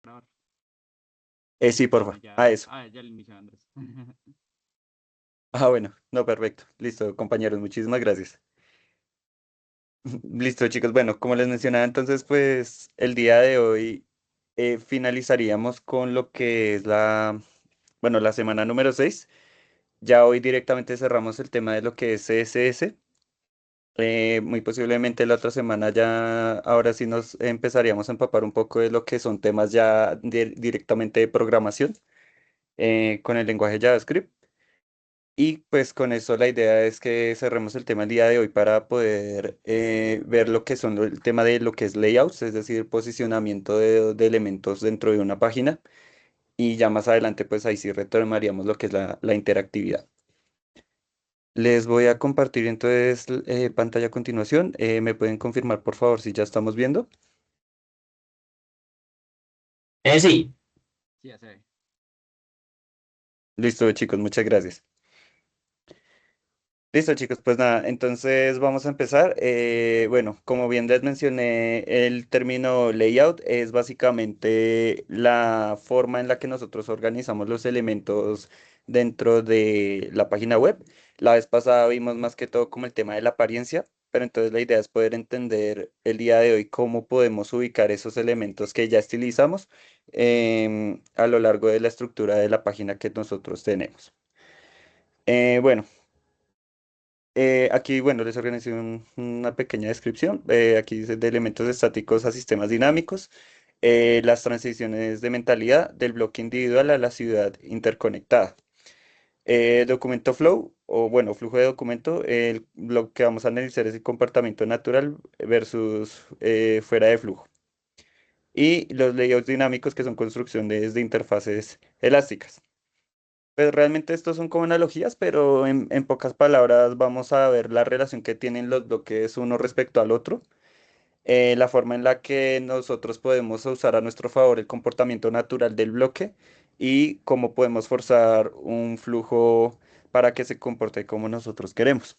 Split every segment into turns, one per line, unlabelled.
grabar.
Sí,
Bueno,
porfa.
ya.
Eso.
Ya lo inició Andrés.
Bueno, no, perfecto. Listo, compañeros, muchísimas gracias. Listo, chicos. Bueno, como les mencionaba, entonces, pues el día de hoy finalizaríamos con lo que es la semana número 6. Ya hoy directamente cerramos el tema de lo que es CSS. Muy posiblemente la otra semana ya, ahora sí nos empezaríamos a empapar un poco de lo que son temas ya directamente de programación con el lenguaje JavaScript. Y pues con eso la idea es que cerremos el tema el día de hoy para poder ver lo que son el tema de lo que es layouts, es decir, posicionamiento de elementos dentro de una página. Y ya más adelante pues ahí sí retomaríamos lo que es la interactividad. Les voy a compartir entonces pantalla a continuación. ¿Me pueden confirmar por favor si ya estamos viendo?
Sí,
Sí, ya se ve.
Listo, chicos, muchas gracias. Listo, chicos, pues nada, entonces vamos a empezar. Bueno, como bien les mencioné, el término layout es básicamente la forma en la que nosotros organizamos los elementos dentro de la página web. La vez pasada vimos más que todo como el tema de la apariencia, pero entonces la idea es poder entender el día de hoy cómo podemos ubicar esos elementos que ya estilizamos a lo largo de la estructura de la página que nosotros tenemos. Bueno. Aquí, bueno, les organizé una pequeña descripción. Aquí dice de elementos estáticos a sistemas dinámicos, las transiciones de mentalidad del bloque individual a la ciudad interconectada. Documento flow, o bueno, flujo de documento, lo que vamos a analizar es el comportamiento natural versus fuera de flujo. Y los layouts dinámicos, que son construcciones de interfaces elásticas. Pues realmente estos son como analogías, pero en pocas palabras vamos a ver la relación que tienen los bloques uno respecto al otro, la forma en la que nosotros podemos usar a nuestro favor el comportamiento natural del bloque y cómo podemos forzar un flujo para que se comporte como nosotros queremos.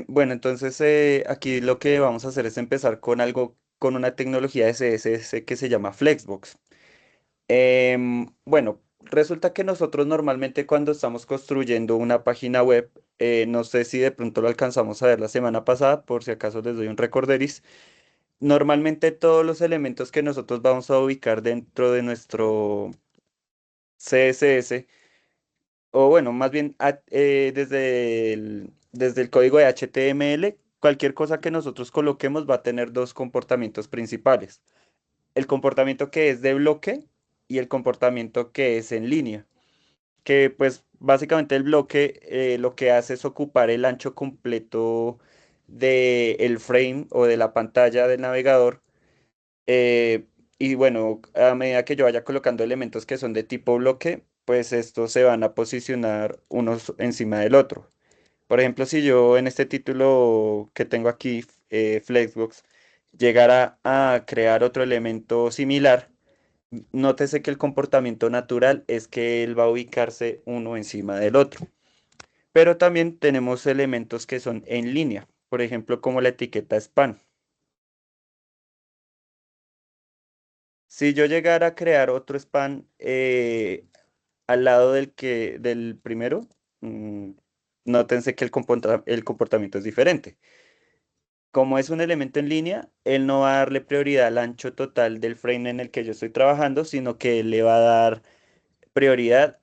Bueno, entonces aquí lo que vamos a hacer es empezar con algo, con una tecnología de CSS que se llama Flexbox. Bueno, resulta que nosotros normalmente cuando estamos construyendo una página web, no sé si de pronto lo alcanzamos a ver la semana pasada, por si acaso les doy un recorderis, normalmente todos los elementos que nosotros vamos a ubicar dentro de nuestro CSS, o bueno, más bien desde el código de HTML, cualquier cosa que nosotros coloquemos va a tener dos comportamientos principales. El comportamiento que es de bloque y el comportamiento que es en línea, que pues básicamente el bloque lo que hace es ocupar el ancho completo del frame o de la pantalla del navegador. eh, y bueno, a medida que yo vaya colocando elementos que son de tipo bloque, pues estos se van a posicionar unos encima del otro. Por ejemplo, si yo en este título que tengo aquí, Flexbox, llegara a crear otro elemento similar, nótese que el comportamiento natural es que él va a ubicarse uno encima del otro. Pero también tenemos elementos que son en línea, por ejemplo, como la etiqueta span. Si yo llegara a crear otro span al lado del primero, mm, nótense que el comportamiento es diferente. Como es un elemento en línea, él no va a darle prioridad al ancho total del frame en el que yo estoy trabajando, sino que él le va a dar prioridad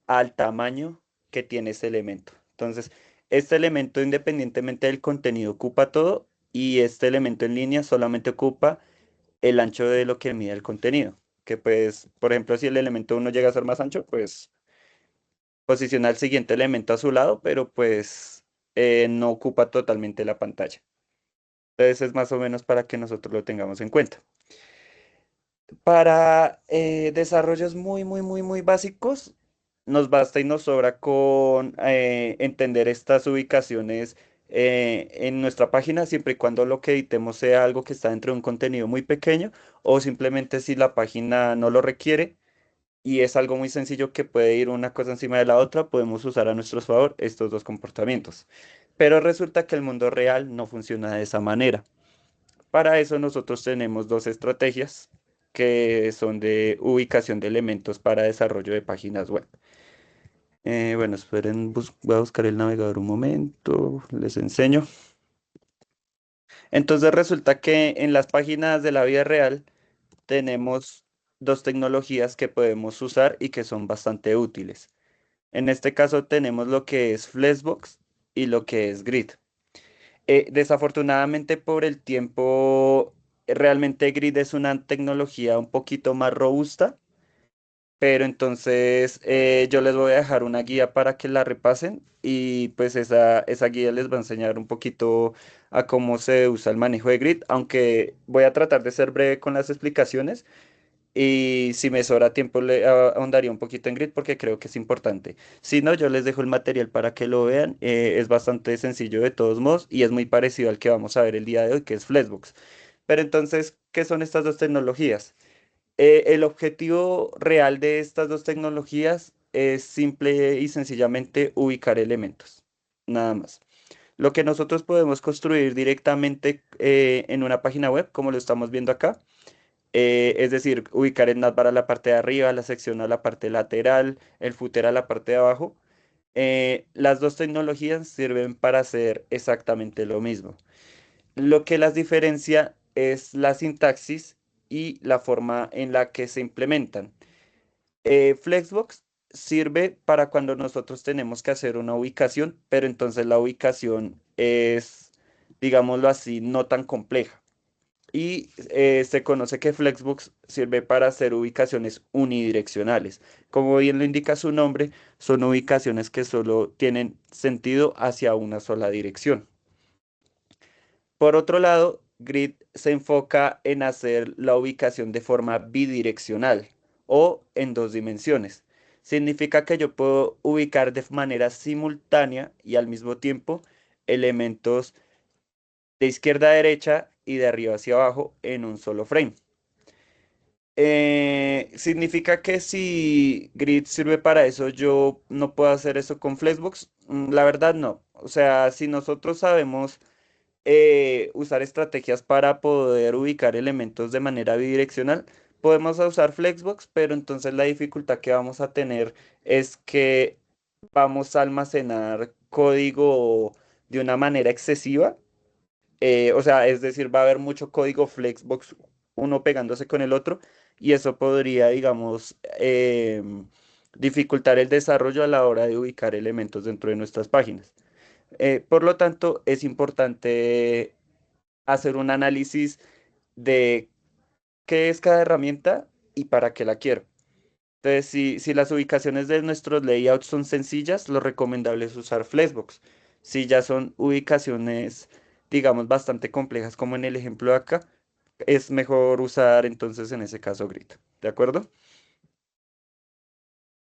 al tamaño que tiene ese elemento. Entonces, este elemento independientemente del contenido ocupa todo y este elemento en línea solamente ocupa el ancho de lo que mide el contenido. Que pues, por ejemplo, si el elemento uno llega a ser más ancho, pues posiciona el siguiente elemento a su lado, pero pues no ocupa totalmente la pantalla. Entonces es más o menos para que nosotros lo tengamos en cuenta. Para desarrollos muy, muy, muy, muy básicos, nos basta y nos sobra con entender estas ubicaciones en nuestra página, siempre y cuando lo que editemos sea algo que está dentro de un contenido muy pequeño o simplemente si la página no lo requiere y es algo muy sencillo que puede ir una cosa encima de la otra, podemos usar a nuestro favor estos dos comportamientos. Pero resulta que el mundo real no funciona de esa manera. Para eso nosotros tenemos dos estrategias que son de ubicación de elementos para desarrollo de páginas web. Bueno, esperen, voy a buscar el navegador un momento, les enseño. Entonces resulta que en las páginas de la vida real tenemos dos tecnologías que podemos usar y que son bastante útiles. En este caso tenemos lo que es Flexbox y lo que es Grid. Desafortunadamente por el tiempo, realmente Grid es una tecnología un poquito más robusta, pero entonces yo les voy a dejar una guía para que la repasen y pues esa guía les va a enseñar un poquito a cómo se usa el manejo de Grid, aunque voy a tratar de ser breve con las explicaciones y si me sobra tiempo le ahondaría un poquito en Grid porque creo que es importante. Si no, yo les dejo el material para que lo vean. Es bastante sencillo de todos modos y es muy parecido al que vamos a ver el día de hoy, que es Flexbox. Pero entonces, ¿qué son estas dos tecnologías? El objetivo real de estas dos tecnologías es simple y sencillamente ubicar elementos, nada más. Lo que nosotros podemos construir directamente en una página web, como lo estamos viendo acá, es decir, ubicar el navbar a la parte de arriba, la sección a la parte lateral, el footer a la parte de abajo. Las dos tecnologías sirven para hacer exactamente lo mismo. Lo que las diferencia es la sintaxis y la forma en la que se implementan. Flexbox sirve para cuando nosotros tenemos que hacer una ubicación, pero entonces la ubicación es, digámoslo así, no tan compleja. Y se conoce que Flexbox sirve para hacer ubicaciones unidireccionales. Como bien lo indica su nombre, son ubicaciones que solo tienen sentido hacia una sola dirección. Por otro lado, Grid se enfoca en hacer la ubicación de forma bidireccional o en dos dimensiones. Significa que yo puedo ubicar de manera simultánea y al mismo tiempo elementos de izquierda a derecha y de arriba hacia abajo en un solo frame. Significa que si Grid sirve para eso, yo no puedo hacer eso con Flexbox. La verdad no. O sea, si nosotros sabemos usar estrategias para poder ubicar elementos de manera bidireccional, podemos usar Flexbox, pero entonces la dificultad que vamos a tener es que vamos a almacenar código de una manera excesiva. O sea, es decir, va a haber mucho código Flexbox uno pegándose con el otro y eso podría, digamos, dificultar el desarrollo a la hora de ubicar elementos dentro de nuestras páginas. Por lo tanto, es importante hacer un análisis de qué es cada herramienta y para qué la quiero. Entonces, si las ubicaciones de nuestros layouts son sencillas, lo recomendable es usar Flexbox. Si ya son ubicaciones, digamos, bastante complejas, como en el ejemplo de acá, es mejor usar entonces en ese caso Grid. ¿De acuerdo?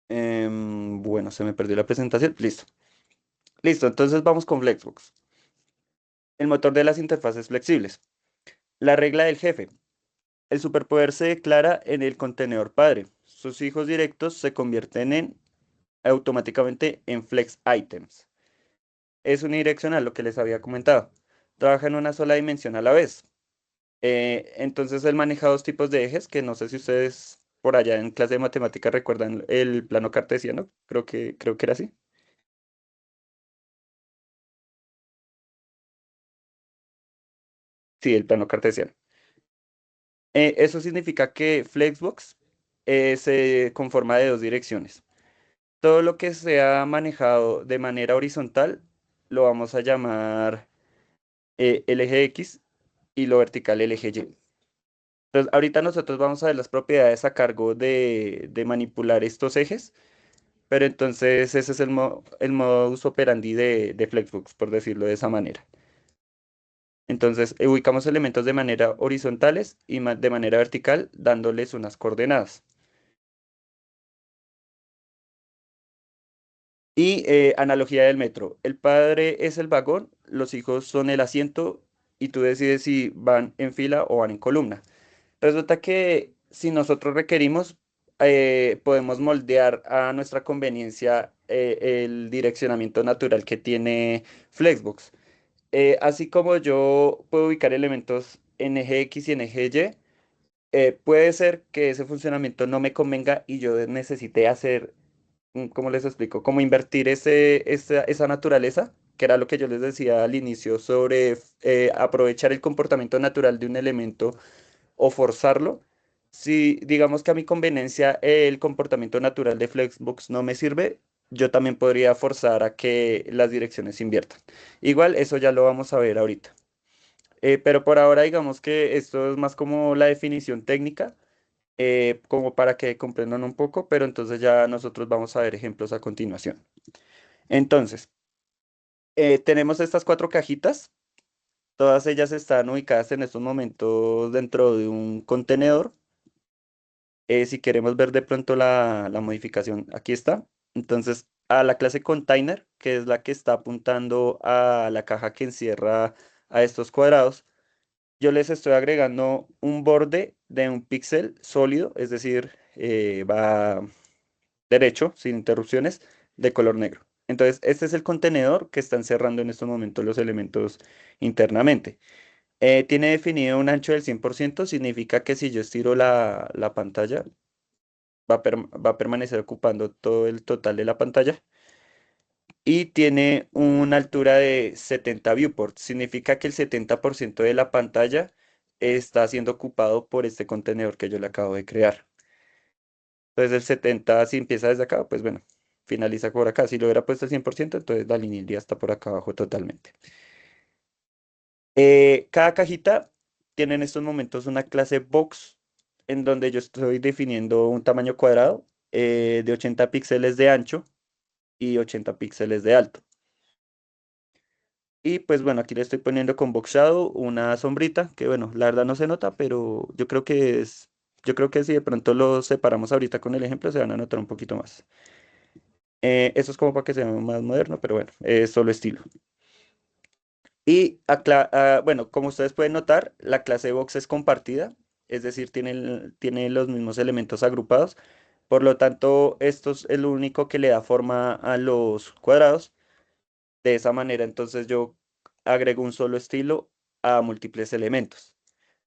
Bueno, se me perdió la presentación. Listo. Listo, entonces vamos con Flexbox. El motor de las interfaces flexibles. La regla del jefe. El superpoder se declara en el contenedor padre. Sus hijos directos se convierten automáticamente en flex items. Es unidireccional, lo que les había comentado. Trabaja en una sola dimensión a la vez. Entonces él maneja dos tipos de ejes, que no sé si ustedes por allá en clase de matemáticas recuerdan el plano cartesiano. Creo que era así. Sí, el plano cartesiano. Eso significa que Flexbox se conforma de dos direcciones. Todo lo que sea manejado de manera horizontal lo vamos a llamar el eje X y lo vertical el eje Y. Entonces, ahorita nosotros vamos a ver las propiedades a cargo de manipular estos ejes, pero entonces ese es el modus operandi de Flexbox, por decirlo de esa manera. Entonces, ubicamos elementos de manera horizontales y de manera vertical, dándoles unas coordenadas. Y analogía del metro. El padre es el vagón, los hijos son el asiento y tú decides si van en fila o van en columna. Resulta que si nosotros requerimos, podemos moldear a nuestra conveniencia el direccionamiento natural que tiene Flexbox. Así como yo puedo ubicar elementos en eje X y en eje Y, puede ser que ese funcionamiento no me convenga y yo necesite hacer, ¿cómo les explico? Como invertir esa naturaleza, que era lo que yo les decía al inicio sobre aprovechar el comportamiento natural de un elemento o forzarlo. Si digamos que a mi conveniencia el comportamiento natural de Flexbox no me sirve, yo también podría forzar a que las direcciones se inviertan. Igual eso ya lo vamos a ver ahorita. Pero por ahora digamos que esto es más como la definición técnica, como para que comprendan un poco, pero entonces ya nosotros vamos a ver ejemplos a continuación. Entonces, tenemos estas cuatro cajitas, todas ellas están ubicadas en estos momentos dentro de un contenedor. Si queremos ver de pronto la modificación, aquí está. Entonces, a la clase container, que es la que está apuntando a la caja que encierra a estos cuadrados, yo les estoy agregando un borde de un píxel sólido, es decir, va derecho, sin interrupciones, de color negro. Entonces, este es el contenedor que están cerrando en estos momentos los elementos internamente. Tiene definido un ancho del 100%, significa que si yo estiro la pantalla, va a permanecer ocupando todo el total de la pantalla. Y tiene una altura de 70 viewports, significa que el 70% de la pantalla está siendo ocupado por este contenedor que yo le acabo de crear. Entonces el 70, si empieza desde acá, pues bueno, finaliza por acá. Si lo hubiera puesto el 100%, entonces la línea iría hasta por acá abajo totalmente. Cada cajita tiene en estos momentos una clase box en donde yo estoy definiendo un tamaño cuadrado de 80 píxeles de ancho y 80 píxeles de alto. Y pues bueno, aquí le estoy poniendo con Box Shadow una sombrita, que bueno, la verdad no se nota, pero yo creo que si de pronto lo separamos ahorita con el ejemplo, se van a notar un poquito más. Eso es como para que sea más moderno, pero bueno, es solo estilo. Y bueno, como ustedes pueden notar, la clase Box es compartida, es decir, tiene los mismos elementos agrupados. Por lo tanto, esto es lo único que le da forma a los cuadrados. De esa manera, entonces yo agrego un solo estilo a múltiples elementos.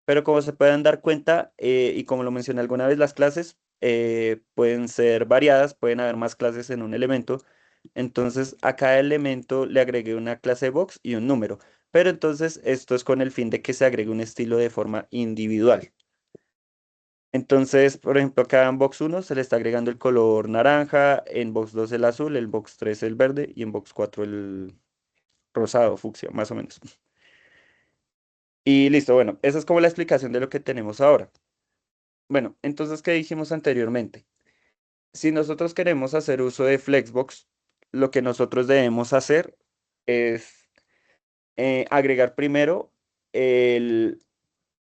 Pero como se pueden dar cuenta, y como lo mencioné alguna vez, las clases pueden ser variadas, pueden haber más clases en un elemento. Entonces a cada elemento le agregué una clase box y un número. Pero entonces esto es con el fin de que se agregue un estilo de forma individual. Entonces, por ejemplo, acá en box 1 se le está agregando el color naranja, en box 2 el azul, en box 3 el verde y en box 4 el rosado, fucsia, más o menos. Y listo, bueno, esa es como la explicación de lo que tenemos ahora. Bueno, entonces, ¿qué dijimos anteriormente? Si nosotros queremos hacer uso de Flexbox, lo que nosotros debemos hacer es agregar primero el,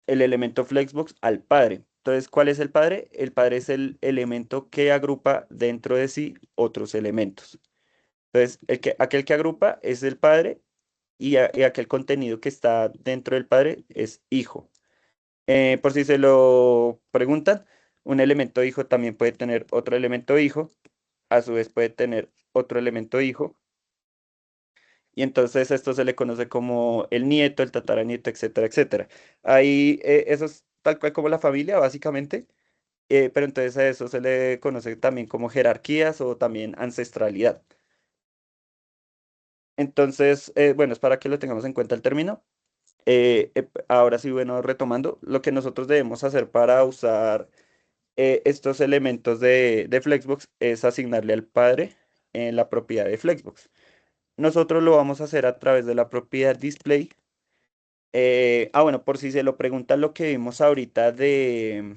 el elemento Flexbox al padre. Entonces, ¿cuál es el padre? El padre es el elemento que agrupa dentro de sí otros elementos. Entonces, aquel que agrupa es el padre y aquel contenido que está dentro del padre es hijo. Por si se lo preguntan, un elemento hijo también puede tener otro elemento hijo, a su vez puede tener otro elemento hijo, y entonces esto se le conoce como el nieto, el tataranieto, etcétera, etcétera. Ahí eso es tal cual como la familia, básicamente, pero entonces a eso se le conoce también como jerarquías o también ancestralidad. Entonces, bueno, es para que lo tengamos en cuenta el término. Ahora sí, bueno, retomando, lo que nosotros debemos hacer para usar estos elementos de Flexbox es asignarle al padre en la propiedad de Flexbox. Nosotros lo vamos a hacer a través de la propiedad display. Bueno, por si se lo preguntan lo que vimos ahorita de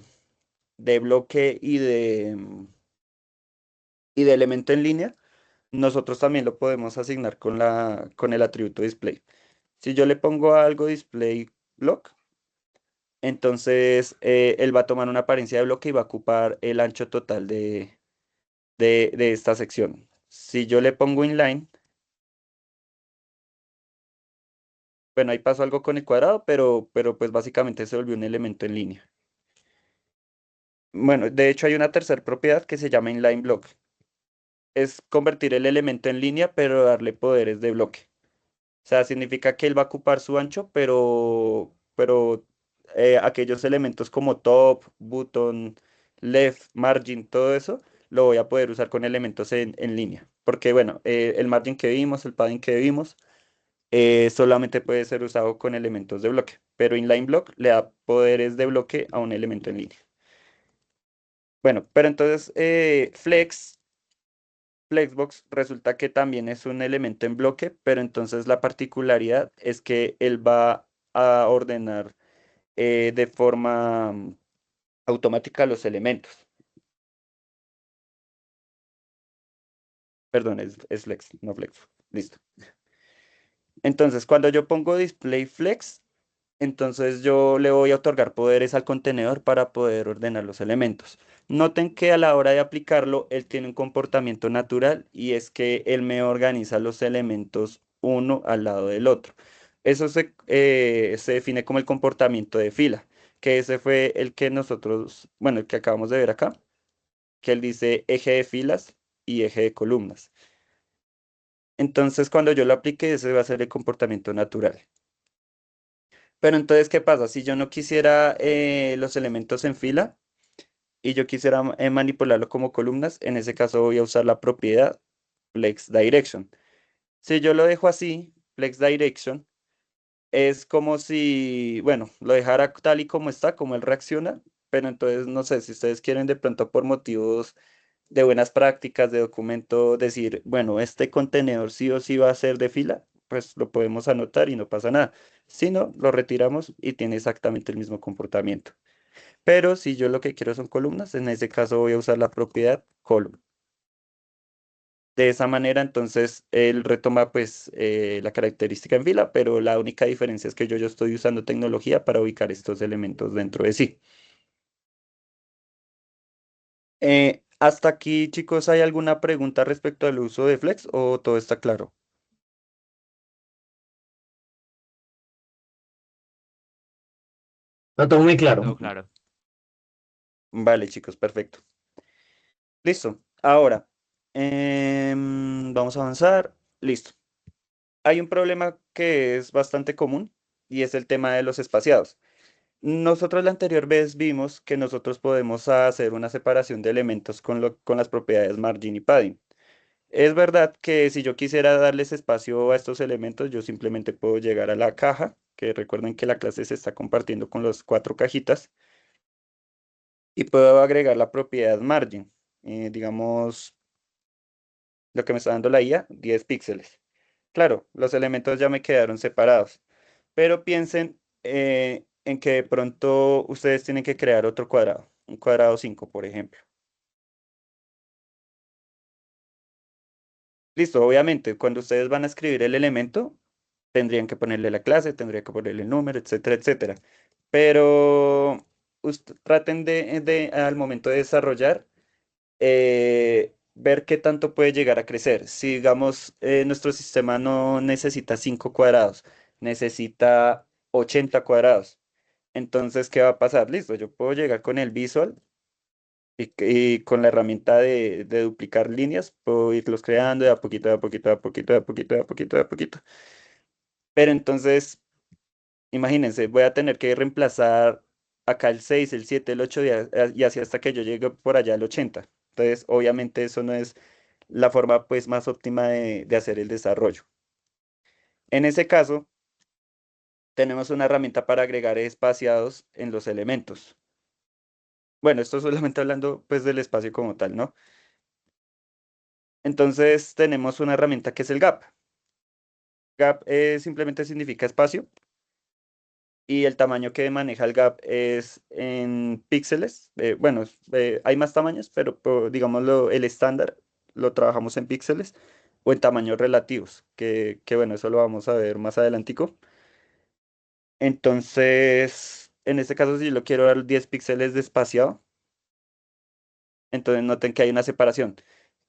bloque y de elemento en línea, nosotros también lo podemos asignar con el atributo display. Si yo le pongo algo display block, entonces él va a tomar una apariencia de bloque y va a ocupar el ancho total de esta sección. Si yo le pongo inline, bueno, ahí pasó algo con el cuadrado, pero pues básicamente se volvió un elemento en línea. Bueno, de hecho hay una tercera propiedad que se llama inline block. Es convertir el elemento en línea, pero darle poderes de bloque. O sea, significa que él va a ocupar su ancho, pero aquellos elementos como top, button, left, margin, todo eso, lo voy a poder usar con elementos en línea. Porque bueno, el margin que vimos, el padding que vimos, solamente puede ser usado con elementos de bloque, pero inline block le da poderes de bloque a un elemento en línea. Bueno, pero entonces Flexbox resulta que también es un elemento en bloque, pero entonces la particularidad es que él va a ordenar de forma automática los elementos. Perdón, es Flex, no Flex. Listo. Entonces, cuando yo pongo display flex, entonces yo le voy a otorgar poderes al contenedor para poder ordenar los elementos. Noten que a la hora de aplicarlo, él tiene un comportamiento natural y es que él me organiza los elementos uno al lado del otro. Eso se define como el comportamiento de fila, que ese fue el que nosotros, bueno, el que acabamos de ver acá, que él dice eje de filas y eje de columnas. Entonces, cuando yo lo aplique, ese va a ser el comportamiento natural. Pero entonces, ¿qué pasa? Si yo no quisiera los elementos en fila y yo quisiera manipularlo como columnas, en ese caso voy a usar la propiedad flex direction. Si yo lo dejo así, flex direction, es como si, bueno, lo dejara tal y como está, como él reacciona, pero entonces no sé si ustedes quieren de pronto por motivos de buenas prácticas de documento decir, bueno, este contenedor sí o sí va a ser de fila, pues lo podemos anotar y no pasa nada. Si no, lo retiramos y tiene exactamente el mismo comportamiento. Pero si yo lo que quiero son columnas, en ese caso voy a usar la propiedad column. De esa manera, entonces, él retoma pues la característica en fila, pero la única diferencia es que yo estoy usando tecnología para ubicar estos elementos dentro de sí. Hasta aquí, chicos, ¿hay alguna pregunta respecto al uso de Flex o todo está claro?
No todo muy
Todo
claro.
claro.
Vale, chicos, perfecto. Listo. Ahora, vamos a avanzar. Listo. Hay un problema que es bastante común y es el tema de los espaciados. Nosotros la anterior vez vimos que nosotros podemos hacer una separación de elementos con las propiedades margin y padding. Es verdad que si yo quisiera darles espacio a estos elementos, yo simplemente puedo llegar a la caja, que recuerden que la clase se está compartiendo con las cuatro cajitas, y puedo agregar la propiedad margin. Digamos, lo que me está dando la IA, 10 píxeles. Claro, los elementos ya me quedaron separados, pero piensen en que de pronto ustedes tienen que crear otro cuadrado, un cuadrado 5, por ejemplo. Listo, obviamente, cuando ustedes van a escribir el elemento, tendrían que ponerle la clase, tendrían que ponerle el número, etcétera, etcétera. Pero traten al momento de desarrollar, ver qué tanto puede llegar a crecer. Si, digamos, nuestro sistema no necesita 5 cuadrados, necesita 80 cuadrados. Entonces, ¿qué va a pasar? Listo, yo puedo llegar con el visual y con la herramienta de duplicar líneas, puedo irlos creando de a poquito, de a poquito, de a poquito, de a poquito, de a poquito, de a poquito. Pero entonces, imagínense, voy a tener que reemplazar acá el 6, el 7, el 8 y así hasta que yo llegue por allá al 80. Entonces, obviamente eso no es la forma pues más óptima de hacer el desarrollo. En ese caso, tenemos una herramienta para agregar espaciados en los elementos. Bueno, esto solamente hablando pues del espacio como tal, ¿no? Entonces tenemos una herramienta que es el gap. Gap simplemente significa espacio y el tamaño que maneja el gap es en píxeles. Bueno, hay más tamaños, pero digámoslo, el estándar lo trabajamos en píxeles o en tamaños relativos, que bueno, eso lo vamos a ver más adelantico. Entonces, en este caso, si yo lo quiero dar 10 píxeles de espaciado, entonces noten que hay una separación.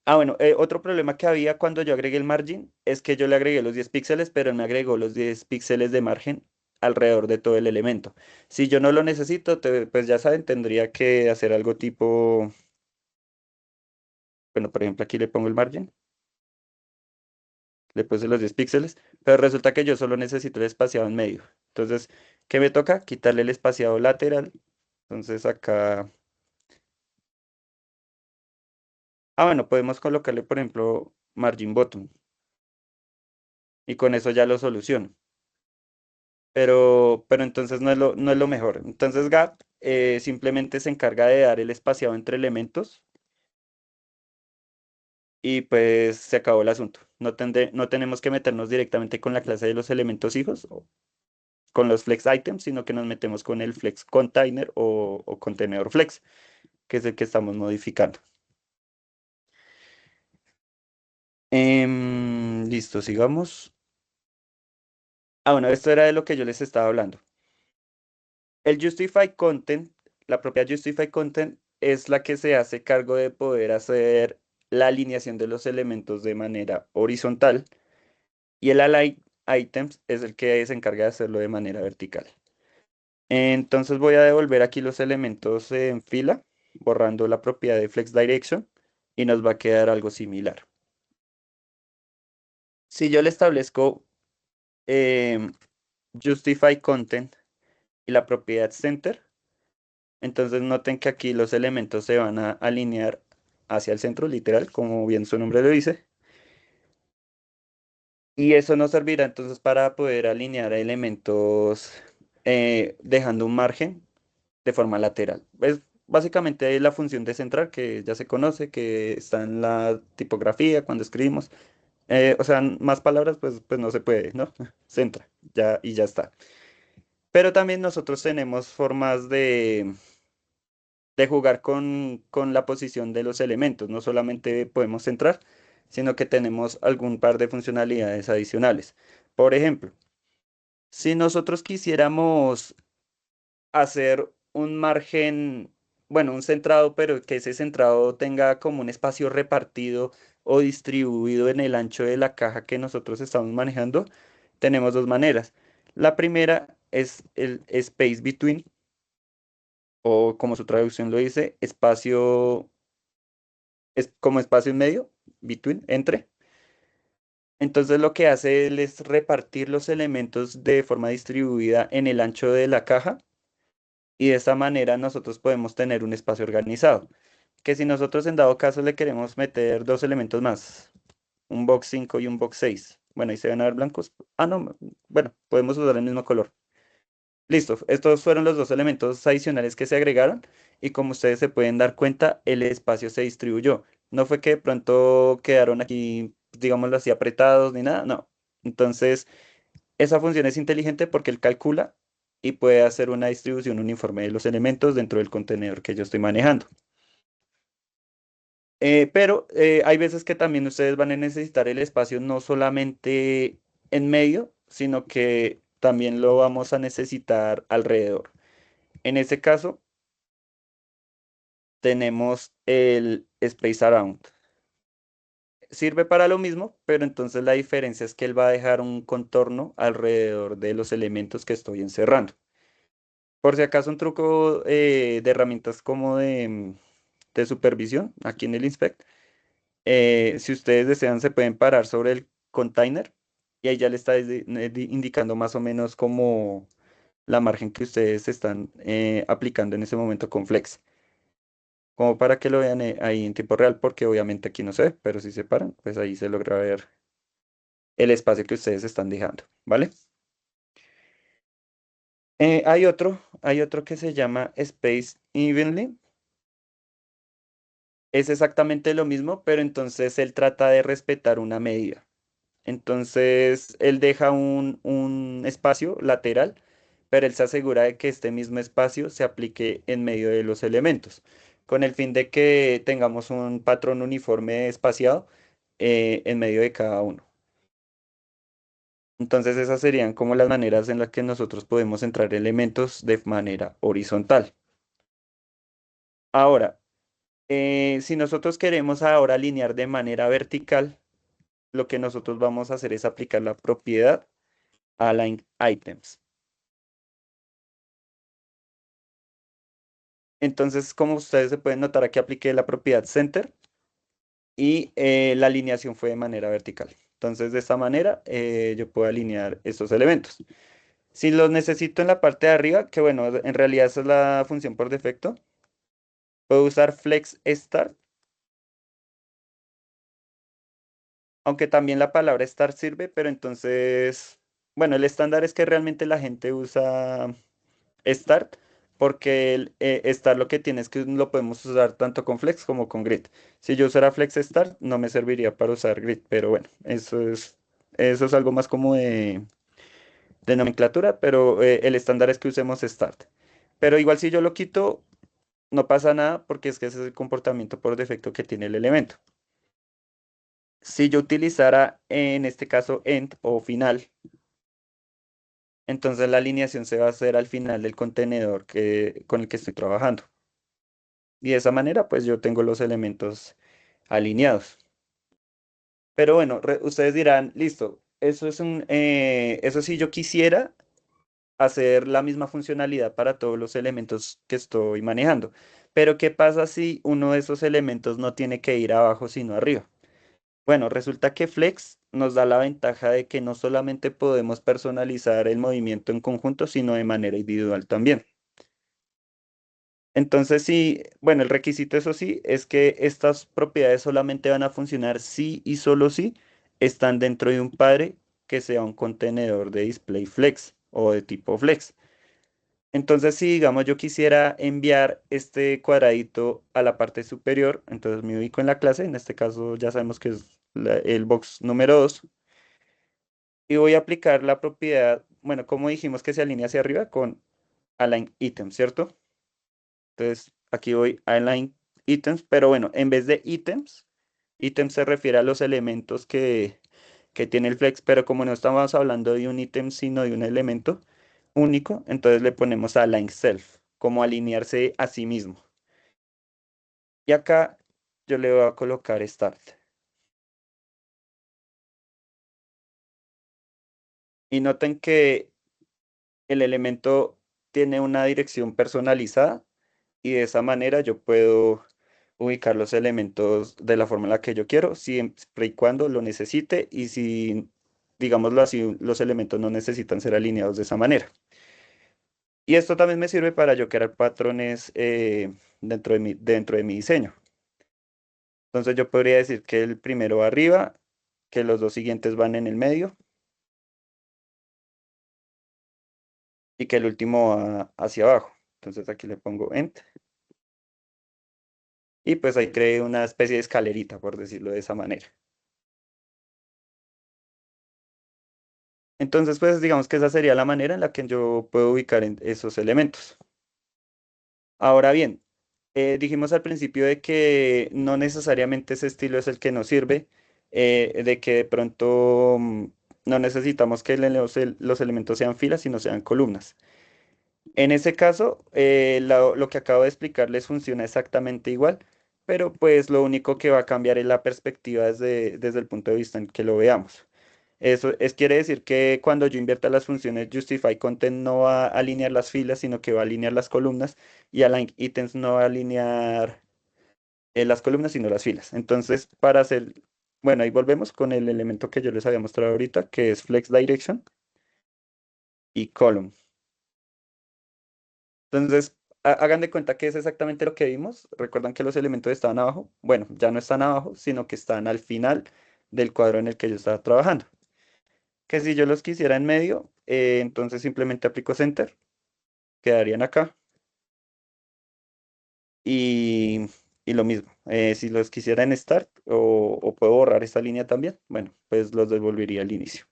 Ah, bueno, otro problema que había cuando yo agregué el margin es que yo le agregué los 10 píxeles, pero él me agregó los 10 píxeles de margen alrededor de todo el elemento. Si yo no lo necesito, pues ya saben, tendría que hacer algo tipo, bueno, por ejemplo, aquí le pongo el margin, le puse los 10 píxeles, pero resulta que yo solo necesito el espaciado en medio. Entonces, ¿qué me toca? Quitarle el espaciado lateral. Entonces acá, bueno, podemos colocarle, por ejemplo, margin bottom y con eso ya lo soluciono. Pero entonces no es lo mejor. Entonces Gap simplemente se encarga de dar el espaciado entre elementos y pues se acabó el asunto. No tenemos que meternos directamente con la clase de los elementos hijos o con los flex items, sino que nos metemos con el flex container o contenedor flex, que es el que estamos modificando. Listo, sigamos. Bueno, esto era de lo que yo les estaba hablando. El Justify Content, la propia Justify Content es la que se hace cargo de poder hacer la alineación de los elementos de manera horizontal y el Align Items es el que se encarga de hacerlo de manera vertical. Entonces voy a devolver aquí los elementos en fila, borrando la propiedad de Flex Direction y nos va a quedar algo similar. Si yo le establezco em, Justify Content y la propiedad Center, entonces noten que aquí los elementos se van a alinear hacia el centro, literal, como bien su nombre lo dice. Y eso nos servirá entonces para poder alinear elementos dejando un margen de forma lateral. Es básicamente la función de centrar que ya se conoce, que está en la tipografía cuando escribimos. O sea, más palabras, pues no se puede, ¿no? Centra, ya y ya está. Pero también nosotros tenemos formas de jugar con la posición de los elementos. No solamente podemos centrar, sino que tenemos algún par de funcionalidades adicionales. Por ejemplo, si nosotros quisiéramos hacer un margen, bueno, un centrado, pero que ese centrado tenga como un espacio repartido o distribuido en el ancho de la caja que nosotros estamos manejando, tenemos dos maneras. La primera es el space between, o como su traducción lo dice, espacio, es como espacio en medio, between, entre. Entonces lo que hace él es repartir los elementos de forma distribuida en el ancho de la caja y de esta manera nosotros podemos tener un espacio organizado. Que si nosotros en dado caso le queremos meter dos elementos más, un box 5 y un box 6, bueno, ahí se van a ver blancos. No, bueno, podemos usar el mismo color. Listo, estos fueron los dos elementos adicionales que se agregaron y como ustedes se pueden dar cuenta, el espacio se distribuyó. No fue que de pronto quedaron aquí, digámoslo así, apretados ni nada, no. Entonces, esa función es inteligente porque él calcula y puede hacer una distribución uniforme de los elementos dentro del contenedor que yo estoy manejando. Pero hay veces que también ustedes van a necesitar el espacio no solamente en medio, sino que también lo vamos a necesitar alrededor. En este caso, tenemos el Space Around. Sirve para lo mismo, pero entonces la diferencia es que él va a dejar un contorno alrededor de los elementos que estoy encerrando. Por si acaso un truco de herramientas como de supervisión, aquí en el Inspect, si ustedes desean se pueden parar sobre el container y ahí ya le está indicando más o menos como la margen que ustedes están aplicando en ese momento con Flex. Como para que lo vean ahí en tiempo real, porque obviamente aquí no se ve, pero si se paran, pues ahí se logra ver el espacio que ustedes están dejando, ¿vale? Hay otro que se llama Space Evenly. Es exactamente lo mismo, pero entonces él trata de respetar una medida. Entonces él deja un espacio lateral, pero él se asegura de que este mismo espacio se aplique en medio de los elementos, con el fin de que tengamos un patrón uniforme espaciado en medio de cada uno. Entonces esas serían como las maneras en las que nosotros podemos entrar elementos de manera horizontal. Ahora, si nosotros queremos ahora alinear de manera vertical, lo que nosotros vamos a hacer es aplicar la propiedad Align Items. Entonces, como ustedes se pueden notar, aquí apliqué la propiedad Center y la alineación fue de manera vertical. Entonces, de esta manera yo puedo alinear estos elementos. Si los necesito en la parte de arriba, que bueno, en realidad esa es la función por defecto, puedo usar flex start, aunque también la palabra start sirve, pero entonces, bueno, el estándar es que realmente la gente usa start, porque el start lo que tiene es que lo podemos usar tanto con flex como con grid. Si yo usara flex start, no me serviría para usar grid, pero bueno, eso es algo más como de nomenclatura, pero el estándar es que usemos start. Pero igual si yo lo quito, no pasa nada porque es que ese es el comportamiento por defecto que tiene el elemento. Si yo utilizara en este caso end o final, entonces la alineación se va a hacer al final del contenedor con el que estoy trabajando. Y de esa manera, pues yo tengo los elementos alineados. Pero bueno, ustedes dirán, listo, eso si yo quisiera hacer la misma funcionalidad para todos los elementos que estoy manejando. Pero ¿qué pasa si uno de esos elementos no tiene que ir abajo, sino arriba? Bueno, resulta que Flex nos da la ventaja de que no solamente podemos personalizar el movimiento en conjunto, sino de manera individual también. Entonces, sí, bueno, el requisito, eso sí, es que estas propiedades solamente van a funcionar si y solo si están dentro de un padre que sea un contenedor de display flex o de tipo flex. Entonces, si digamos yo quisiera enviar este cuadradito a la parte superior, entonces me ubico en la clase, en este caso ya sabemos que es el box número 2, y voy a aplicar la propiedad, bueno, como dijimos que se alinea hacia arriba con align item, ¿cierto? Entonces, aquí voy a align items, pero bueno, en vez de ítems, ítems se refiere a los elementos que tiene el flex, pero como no estamos hablando de un ítem, sino de un elemento único, entonces le ponemos align self, como alinearse a sí mismo. Y acá yo le voy a colocar start. Y noten que el elemento tiene una dirección personalizada y de esa manera yo puedo ubicar los elementos de la forma en la que yo quiero, siempre y cuando lo necesite y si, digámoslo así, los elementos no necesitan ser alineados de esa manera. Y esto también me sirve para yo crear patrones dentro de mi diseño. Entonces yo podría decir que el primero va arriba, que los dos siguientes van en el medio y que el último va hacia abajo. Entonces aquí le pongo end y pues ahí creé una especie de escalerita, por decirlo de esa manera. Entonces, pues digamos que esa sería la manera en la que yo puedo ubicar esos elementos. Ahora bien, dijimos al principio de que no necesariamente ese estilo es el que nos sirve, de que de pronto no necesitamos que los elementos sean filas, sino sean columnas. En ese caso, lo que acabo de explicarles funciona exactamente igual, pero pues lo único que va a cambiar es la perspectiva desde el punto de vista en que lo veamos. Quiere decir que cuando yo invierta las funciones justify content no va a alinear las filas, sino que va a alinear las columnas y align items no va a alinear las columnas, sino las filas. Entonces, bueno, ahí volvemos con el elemento que yo les había mostrado ahorita, que es flex direction y column. Entonces, hagan de cuenta que es exactamente lo que vimos. Recuerdan que los elementos estaban abajo. Bueno, ya no están abajo, sino que están al final del cuadro en el que yo estaba trabajando. Que si yo los quisiera en medio, entonces simplemente aplico center, quedarían acá. Y, y lo mismo, si los quisiera en start o puedo borrar esta línea también, bueno, pues los devolvería al inicio.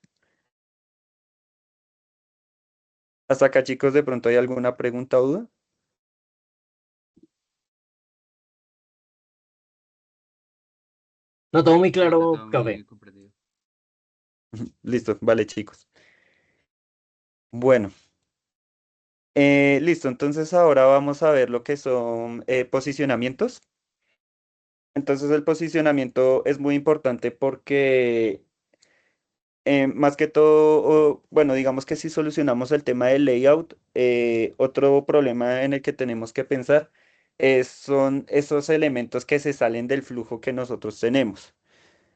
Hasta acá, chicos, de pronto hay alguna pregunta o duda.
No, todo muy
Sí, está
claro,
todo
profe.
muy comprendido.
Listo, vale, chicos. Bueno, listo, entonces ahora vamos a ver lo que son posicionamientos. Entonces el posicionamiento es muy importante porque más que todo, bueno, digamos que si solucionamos el tema del layout, otro problema en el que tenemos que pensar son esos elementos que se salen del flujo que nosotros tenemos.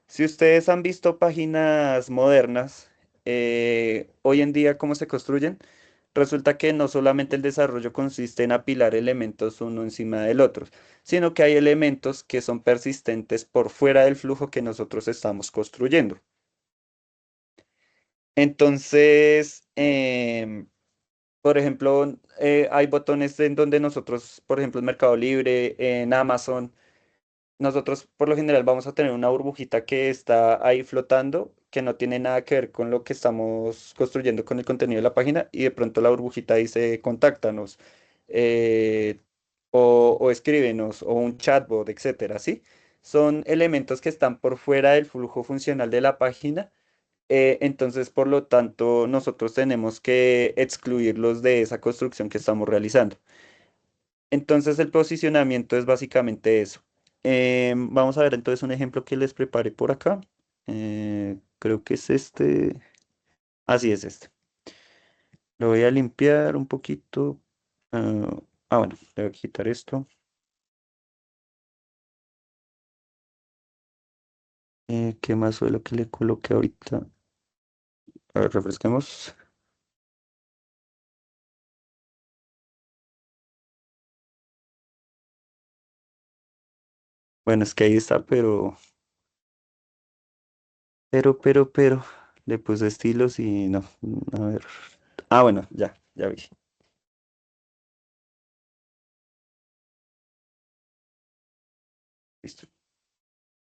Si ustedes han visto páginas modernas, hoy en día, ¿cómo se construyen? Resulta que no solamente el desarrollo consiste en apilar elementos uno encima del otro, sino que hay elementos que son persistentes por fuera del flujo que nosotros estamos construyendo. Entonces, por ejemplo, hay botones en donde nosotros, por ejemplo, en Mercado Libre, en Amazon, nosotros por lo general vamos a tener una burbujita que está ahí flotando, que no tiene nada que ver con lo que estamos construyendo con el contenido de la página, y de pronto la burbujita dice contáctanos, eh, o escríbenos, o un chatbot, etcétera, ¿sí? Son elementos que están por fuera del flujo funcional de la página, entonces por lo tanto nosotros tenemos que excluirlos de esa construcción que estamos realizando. Entonces el posicionamiento es básicamente eso. Vamos a ver entonces un ejemplo que les preparé por acá. Creo que es este. Así es este. Lo voy a limpiar un poquito. Ah, bueno, le voy a quitar esto. ¿Qué más fue lo que le coloqué ahorita? A ver, refresquemos. Bueno, es que ahí está, pero, le puse estilos y no. A ver. Ah, bueno, ya vi. Listo.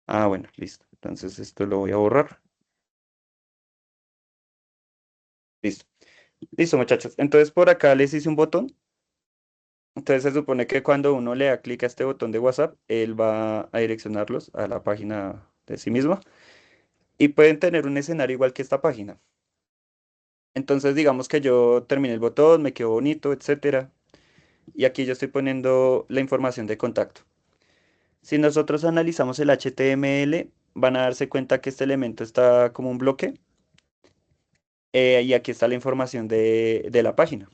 Ah, bueno, listo. Entonces esto lo voy a borrar. Listo. Listo, muchachos. Entonces por acá les hice un botón. Entonces se supone que cuando uno le da clic a este botón de WhatsApp, él va a direccionarlos a la página de sí mismo. Y pueden tener un escenario igual que esta página. Entonces digamos que yo terminé el botón, me quedó bonito, etcétera. Y aquí yo estoy poniendo la información de contacto. Si nosotros analizamos el HTML, van a darse cuenta que este elemento está como un bloque. Y aquí está la información de la página.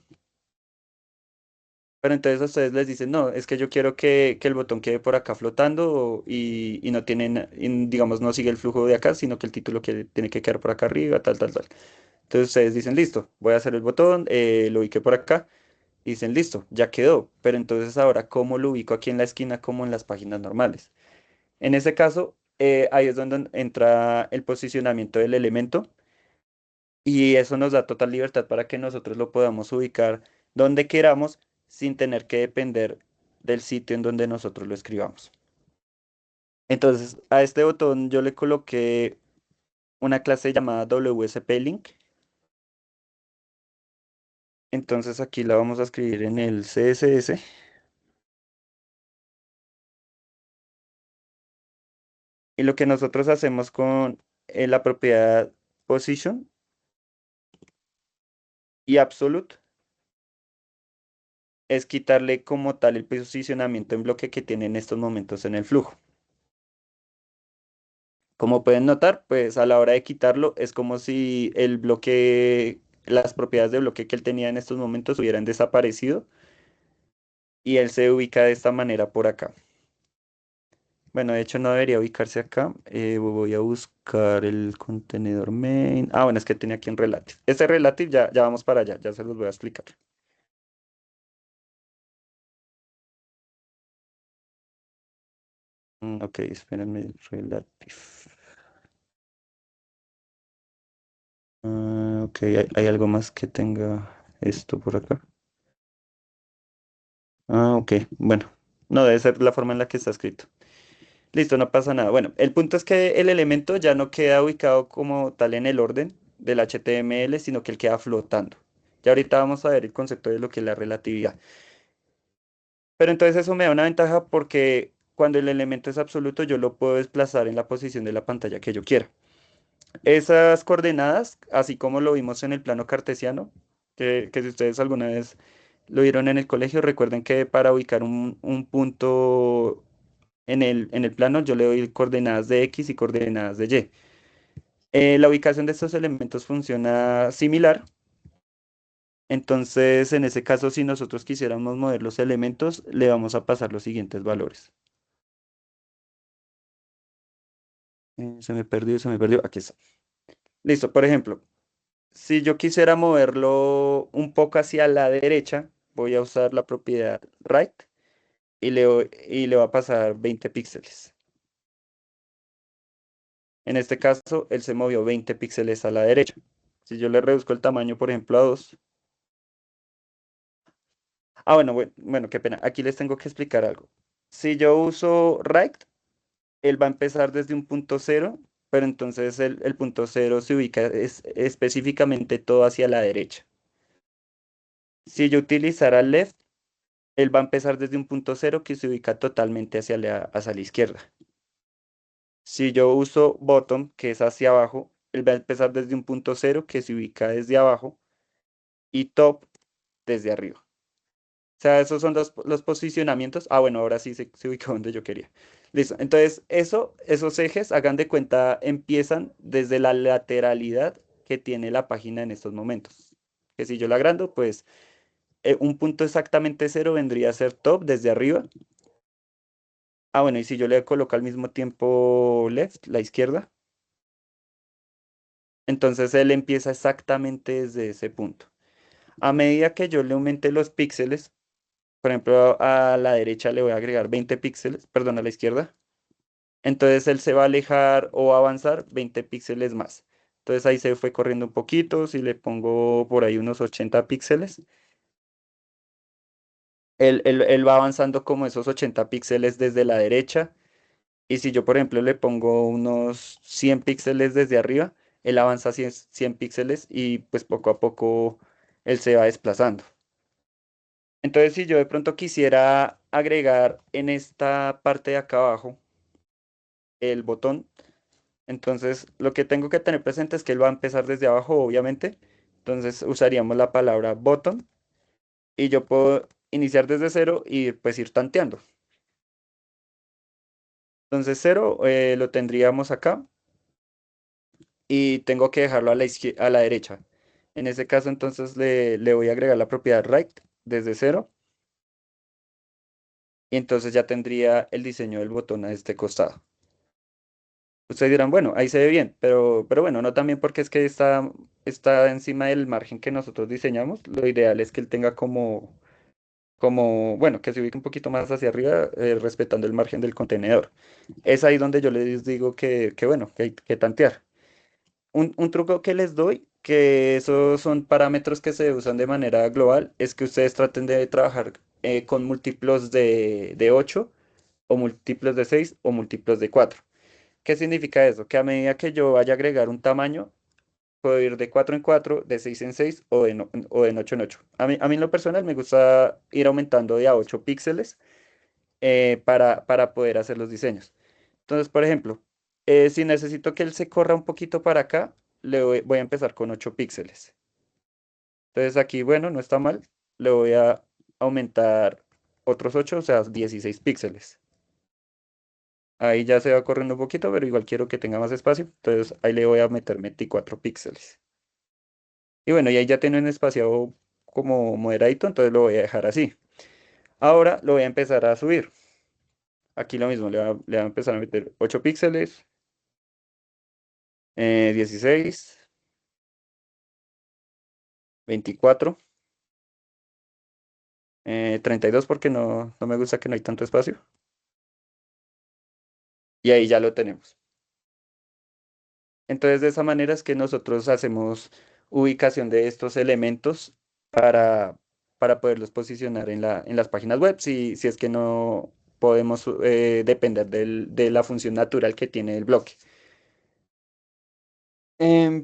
Pero entonces a ustedes les dicen, no, es que yo quiero que el botón quede por acá flotando y no tienen, digamos, no sigue el flujo de acá, sino que el título tiene que quedar por acá arriba, tal, tal, tal. Entonces ustedes dicen, listo, voy a hacer el botón, lo ubiqué por acá, y dicen, listo, ya quedó. Pero entonces ahora, ¿cómo lo ubico aquí en la esquina como en las páginas normales? En ese caso, ahí es donde entra el posicionamiento del elemento y eso nos da total libertad para que nosotros lo podamos ubicar donde queramos sin tener que depender del sitio en donde nosotros lo escribamos. Entonces, a este botón yo le coloqué una clase llamada WSP Link. Entonces aquí la vamos a escribir en el CSS. Y lo que nosotros hacemos con la propiedad position y absolute es quitarle como tal el posicionamiento en bloque que tiene en estos momentos en el flujo. Como pueden notar, pues a la hora de quitarlo es como si el bloque, las propiedades de bloque que él tenía en estos momentos hubieran desaparecido y él se ubica de esta manera por acá. Bueno, de hecho no debería ubicarse acá. Voy a buscar el contenedor main. Ah, bueno, es que tenía aquí en relative. Este relative ya vamos para allá, ya se los voy a explicar. Ok, espérenme, relative. Ok, hay algo más que tenga esto por acá. Ok, bueno, no debe ser la forma en la que está escrito. Listo, no pasa nada. Bueno, el punto es que el elemento ya no queda ubicado como tal en el orden del HTML, sino que él queda flotando. Ya ahorita vamos a ver el concepto de lo que es la relatividad. Pero entonces eso me da una ventaja porque cuando el elemento es absoluto, yo lo puedo desplazar en la posición de la pantalla que yo quiera. Esas coordenadas, así como lo vimos en el plano cartesiano, que si ustedes alguna vez lo vieron en el colegio, recuerden que para ubicar un punto en el plano, yo le doy coordenadas de X y coordenadas de Y. La ubicación de estos elementos funciona similar. Entonces, en ese caso, si nosotros quisiéramos mover los elementos, le vamos a pasar los siguientes valores. Se me perdió. Aquí está. Listo, por ejemplo. Si yo quisiera moverlo un poco hacia la derecha, voy a usar la propiedad right y le va a pasar 20 píxeles. En este caso, él se movió 20 píxeles a la derecha. Si yo le reduzco el tamaño, por ejemplo, a 2. Bueno, qué pena. Aquí les tengo que explicar algo. Si yo uso right, él va a empezar desde un punto cero, pero entonces el punto cero se ubica específicamente todo hacia la derecha. Si yo utilizara left, él va a empezar desde un punto cero que se ubica totalmente hacia la izquierda. Si yo uso bottom, que es hacia abajo, él va a empezar desde un punto cero que se ubica desde abajo y top desde arriba. O sea, esos son los posicionamientos. Ah, bueno, ahora sí se ubicó donde yo quería. Listo. Entonces, esos ejes, hagan de cuenta, empiezan desde la lateralidad que tiene la página en estos momentos. Que si yo la agrando, pues un punto exactamente cero vendría a ser top desde arriba. Ah, bueno, y si yo le coloco al mismo tiempo left, la izquierda, entonces él empieza exactamente desde ese punto. A medida que yo le aumente los píxeles, por ejemplo, a la derecha le voy a agregar 20 píxeles, perdón, a la izquierda, entonces él se va a alejar o avanzar 20 píxeles más. Entonces ahí se fue corriendo un poquito, si le pongo por ahí unos 80 píxeles, él va avanzando como esos 80 píxeles desde la derecha. Y si yo, por ejemplo, le pongo unos 100 píxeles desde arriba, él avanza 100 píxeles y pues poco a poco él se va desplazando. Entonces, si yo de pronto quisiera agregar en esta parte de acá abajo el botón, entonces lo que tengo que tener presente es que él va a empezar desde abajo, obviamente. Entonces usaríamos la palabra botón y yo puedo iniciar desde cero y pues ir tanteando. Entonces cero lo tendríamos acá y tengo que dejarlo a la derecha. En ese caso, entonces le voy a agregar la propiedad right desde cero y entonces ya tendría el diseño del botón a este costado. Ustedes dirán, bueno, ahí se ve bien, pero bueno, no también porque es que está encima del margen que nosotros diseñamos. Lo ideal es que él tenga bueno, que se ubique un poquito más hacia arriba, respetando el margen del contenedor. Es ahí donde yo les digo que bueno, que hay que tantear. Un truco que les doy, que esos son parámetros que se usan de manera global, es que ustedes traten de trabajar con múltiplos de 8 o múltiplos de 6 o múltiplos de 4. ¿Qué significa eso? Que a medida que yo vaya a agregar un tamaño, puedo ir de 4 en 4, de 6 en 6 o de 8 en 8. A mí en lo personal me gusta ir aumentando de a 8 píxeles para poder hacer los diseños. Entonces, por ejemplo, si necesito que él se corra un poquito para acá, voy a empezar con 8 píxeles. Entonces aquí, bueno, no está mal. Le voy a aumentar otros 8, o sea, 16 píxeles. Ahí ya se va corriendo un poquito, pero igual quiero que tenga más espacio. Entonces ahí le voy a meter 24 píxeles. Y bueno, y ahí ya tiene un espacio como moderadito, entonces lo voy a dejar así. Ahora lo voy a empezar a subir. Aquí lo mismo, le voy a empezar a meter 8 píxeles, 16, 24, 32 porque no me gusta que no hay tanto espacio. Y ahí ya lo tenemos. Entonces de esa manera es que nosotros hacemos ubicación de estos elementos para, para poderlos posicionar en las páginas web si es que no podemos depender de la función natural que tiene el bloque.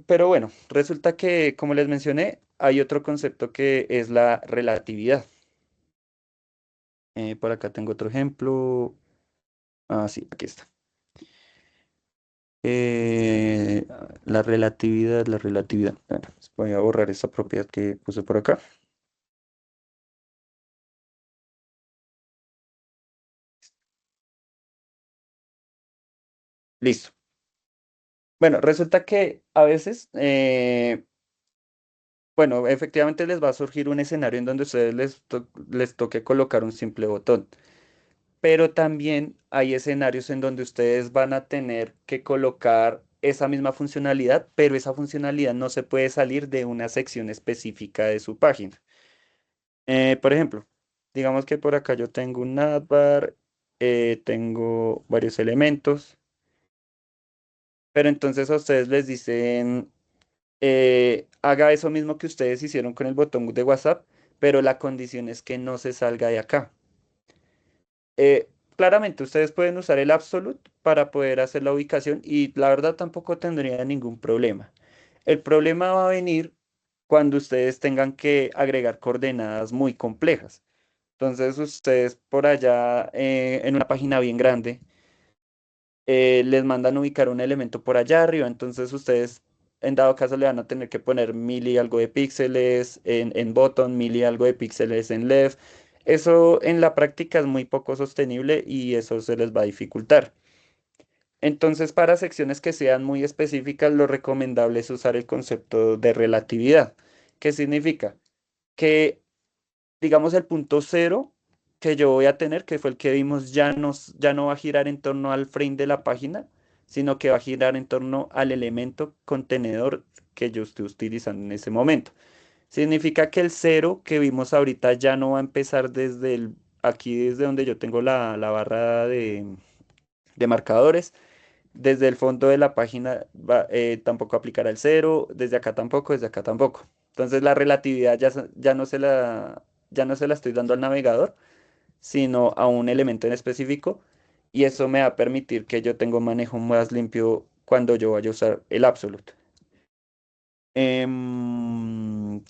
Pero bueno, resulta que, como les mencioné, hay otro concepto que es la relatividad. Por acá tengo otro ejemplo. Ah, sí, aquí está. La relatividad, la relatividad. Bueno, voy a borrar esta propiedad que puse por acá. Listo. Bueno, resulta que a veces, bueno, efectivamente les va a surgir un escenario en donde ustedes les toque colocar un simple botón. Pero también hay escenarios en donde ustedes van a tener que colocar esa misma funcionalidad, pero esa funcionalidad no se puede salir de una sección específica de su página. Por ejemplo, digamos que por acá yo tengo un navbar, tengo varios elementos, pero entonces a ustedes les dicen, haga eso mismo que ustedes hicieron con el botón de WhatsApp, pero la condición es que no se salga de acá. Claramente, ustedes pueden usar el absolute para poder hacer la ubicación y la verdad tampoco tendría ningún problema. El problema va a venir cuando ustedes tengan que agregar coordenadas muy complejas. Entonces, ustedes por allá en una página bien grande les mandan ubicar un elemento por allá arriba. Entonces, ustedes en dado caso le van a tener que poner mil y algo de píxeles en bottom, mil y algo de píxeles en left. Eso en la práctica es muy poco sostenible y eso se les va a dificultar. Entonces, para secciones que sean muy específicas, lo recomendable es usar el concepto de relatividad. ¿Qué significa? Que, digamos, el punto cero que yo voy a tener, que fue el que vimos, ya no va a girar en torno al frame de la página, sino que va a girar en torno al elemento contenedor que yo estoy utilizando en ese momento. Significa que el cero que vimos ahorita ya no va a empezar aquí desde donde yo tengo la barra de marcadores. Desde el fondo de la página tampoco aplicará el cero, desde acá tampoco, desde acá tampoco. Entonces la relatividad ya no se la estoy dando al navegador, sino a un elemento en específico, y eso me va a permitir que yo tenga un manejo más limpio cuando yo vaya a usar el absolute.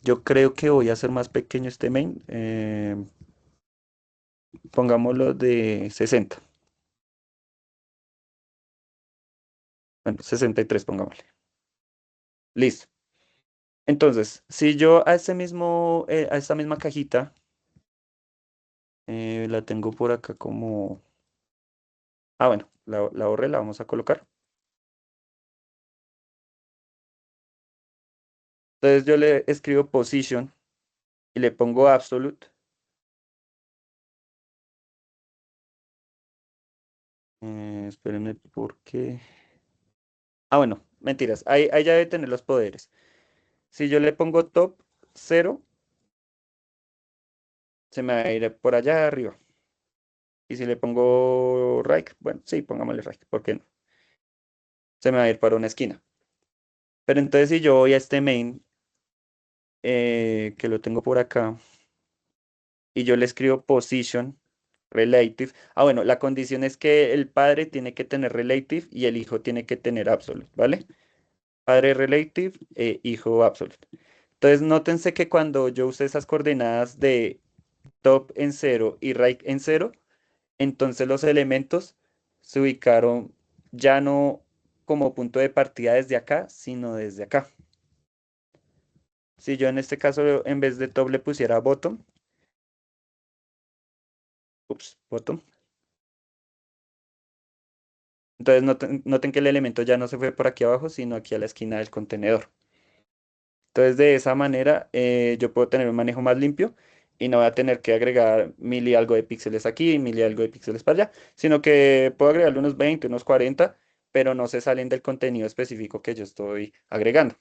Yo creo que voy a hacer más pequeño este main. Pongámoslo de 60. Bueno, 63 pongámosle. Listo. Entonces, si yo a esta misma cajita, la tengo por acá como... Ah, bueno, la borré, la vamos a colocar. Entonces yo le escribo position y le pongo absolute. Espérenme, ¿por qué? Ah, bueno, mentiras. Ahí ya debe tener los poderes. Si yo le pongo top 0, se me va a ir por allá arriba. Y si le pongo right, bueno, sí, pongámosle right, ¿por qué no? Se me va a ir para una esquina. Pero entonces si yo voy a este main, que lo tengo por acá, y yo le escribo position relative. Ah, bueno, la condición es que el padre tiene que tener relative y el hijo tiene que tener absolute, ¿vale? Padre relative, hijo absolute. Entonces, nótense que cuando yo usé esas coordenadas de top en cero y right en cero, entonces los elementos se ubicaron ya no como punto de partida desde acá, sino desde acá. Si yo en este caso en vez de top le pusiera bottom, ups, bottom, entonces noten que el elemento ya no se fue por aquí abajo, sino aquí a la esquina del contenedor. Entonces de esa manera yo puedo tener un manejo más limpio y no voy a tener que agregar mil y algo de píxeles aquí, mil y algo de píxeles para allá, sino que puedo agregarle unos 20, unos 40, pero no se salen del contenido específico que yo estoy agregando.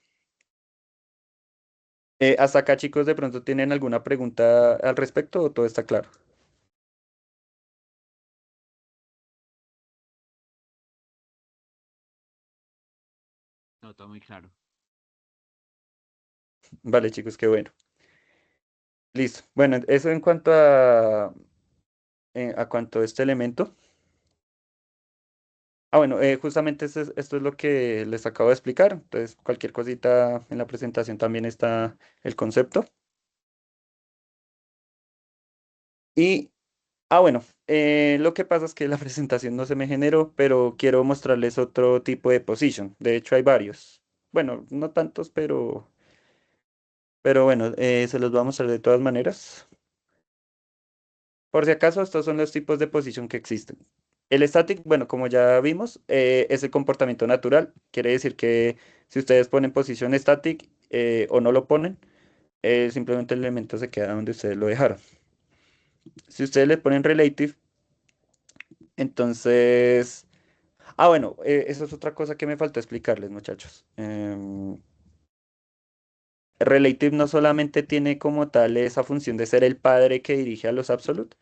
Hasta acá, chicos, de pronto tienen alguna pregunta al respecto o todo está claro.
No, todo muy claro.
Vale, chicos, qué bueno. Listo. Bueno, eso en a cuanto a este elemento. Ah, bueno, justamente esto es lo que les acabo de explicar. Entonces, cualquier cosita en la presentación también está el concepto. Y, bueno, lo que pasa es que la presentación no se me generó, pero quiero mostrarles otro tipo de position. De hecho, hay varios. Bueno, no tantos, pero bueno, se los voy a mostrar de todas maneras. Por si acaso, estos son los tipos de position que existen. El static, bueno, como ya vimos, es el comportamiento natural. Quiere decir que si ustedes ponen posición static o no lo ponen, simplemente el elemento se queda donde ustedes lo dejaron. Si ustedes le ponen relative, entonces... Ah, bueno, eso es otra cosa que me faltó explicarles, muchachos. Relative no solamente tiene como tal esa función de ser el padre que dirige a los absolute,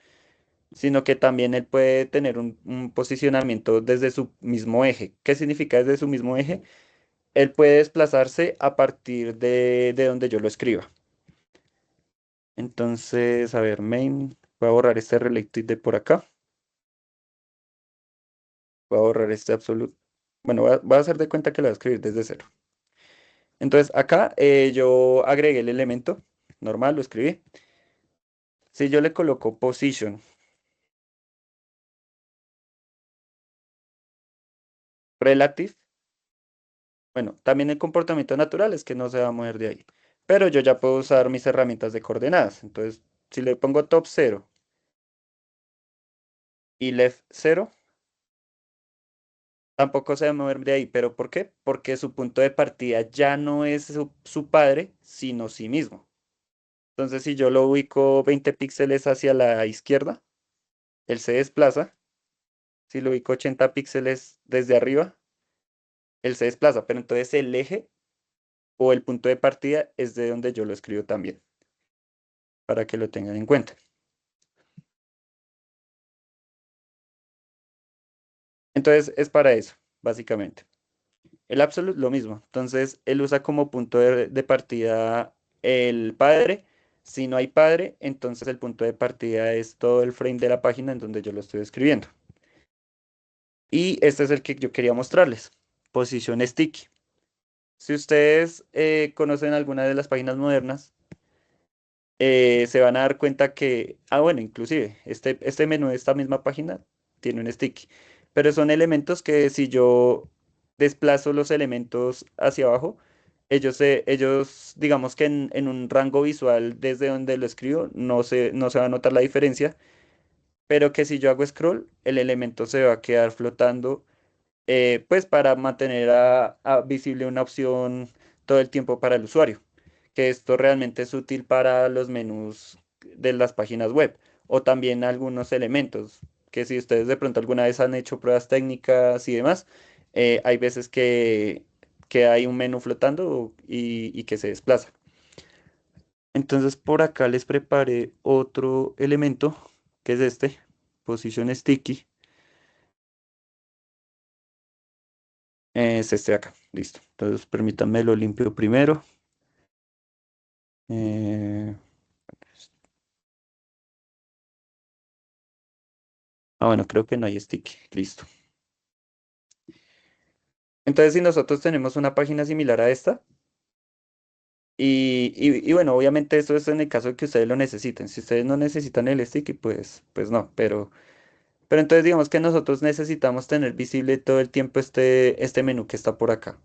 sino que también él puede tener un posicionamiento desde su mismo eje. ¿Qué significa desde su mismo eje? Él puede desplazarse a partir de donde yo lo escriba. Entonces, a ver, main, voy a borrar este relative de por acá. Voy a borrar este absolute. Bueno, voy a hacer de cuenta que lo voy a escribir desde cero. Entonces, acá yo agregué el elemento normal, lo escribí. Si yo le coloco position relative, bueno, también el comportamiento natural es que no se va a mover de ahí. Pero yo ya puedo usar mis herramientas de coordenadas. Entonces, si le pongo top cero y left cero, tampoco se va a mover de ahí. ¿Pero por qué? Porque su punto de partida ya no es su padre, sino sí mismo. Entonces, si yo lo ubico 20 píxeles hacia la izquierda, él se desplaza. Si lo ubico 80 píxeles desde arriba, él se desplaza. Pero entonces el eje o el punto de partida es de donde yo lo escribo también, para que lo tengan en cuenta. Entonces es para eso, básicamente. El absolute lo mismo. Entonces él usa como punto de partida el padre. Si no hay padre, entonces el punto de partida es todo el frame de la página en donde yo lo estoy escribiendo. Y este es el que yo quería mostrarles. Posición sticky. Si ustedes conocen alguna de las páginas modernas, se van a dar cuenta que, bueno, inclusive, este menú de esta misma página tiene un sticky, pero son elementos que si yo desplazo los elementos hacia abajo, ellos digamos que en un rango visual desde donde lo escribo, no se va a notar la diferencia, pero que si yo hago scroll, el elemento se va a quedar flotando pues para mantener visible una opción todo el tiempo para el usuario, que esto realmente es útil para los menús de las páginas web o también algunos elementos, que si ustedes de pronto alguna vez han hecho pruebas técnicas y demás, hay veces que hay un menú flotando y que se desplaza. Entonces por acá les preparé otro elemento, que es este, position sticky. Es este de acá, listo. Entonces permítanme lo limpio primero. Eh, bueno, creo que no hay sticky, listo. Entonces si nosotros tenemos una página similar a esta, y bueno, obviamente esto es en el caso de que ustedes lo necesiten. Si ustedes no necesitan el sticky, pues no, pero entonces digamos que nosotros necesitamos tener visible todo el tiempo este menú que está por acá.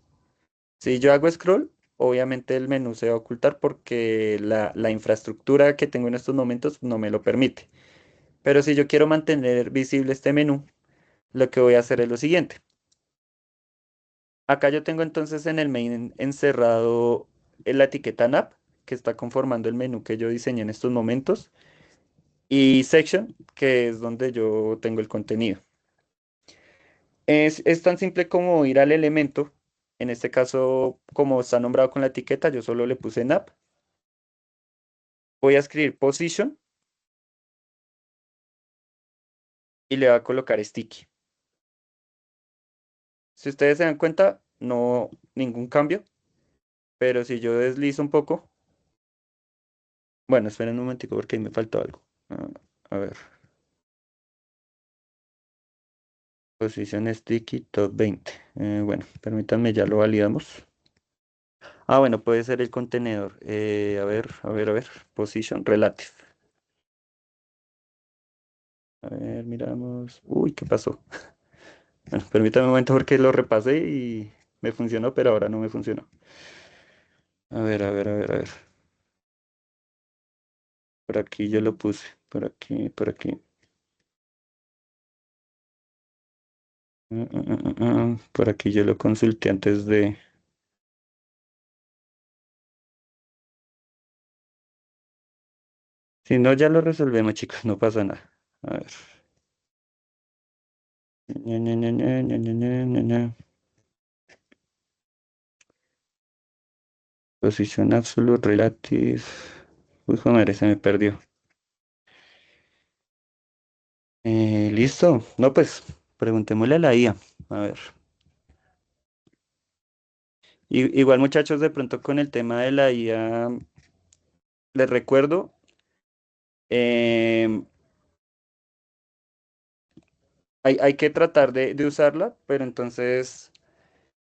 Si yo hago scroll, obviamente el menú se va a ocultar porque la infraestructura que tengo en estos momentos no me lo permite. Pero si yo quiero mantener visible este menú, lo que voy a hacer es lo siguiente. Acá yo tengo entonces en el main encerrado en la etiqueta nav, que está conformando el menú que yo diseñé en estos momentos, y section, que es donde yo tengo el contenido. Es tan simple como ir al elemento. En este caso, como está nombrado con la etiqueta, yo solo le puse nav. Voy a escribir position y le voy a colocar sticky. Si ustedes se dan cuenta, no ningún cambio, pero si yo deslizo un poco, bueno, esperen un momentico porque ahí me faltó algo. A ver, posición sticky top 20. Bueno, permítanme, ya lo validamos. Bueno, puede ser el contenedor. A ver. Position relative. A ver, miramos. Uy, ¿qué pasó? Bueno, permítame un momento porque lo repasé y me funcionó, pero ahora no me funcionó. A ver. Por aquí yo lo puse. Por aquí. Por aquí yo lo consulté antes de... Si no, ya lo resolvemos, chicos, no pasa nada. A ver. ña, ña, ña, ña, ña, ña, ña, ña, ña. Posición absolute relative. Uy, joder, madre, se me perdió. ¿Listo? No, pues preguntémosle a la IA. A ver. Igual, muchachos, de pronto con el tema de la IA, les recuerdo, em, hay que tratar de usarla, pero entonces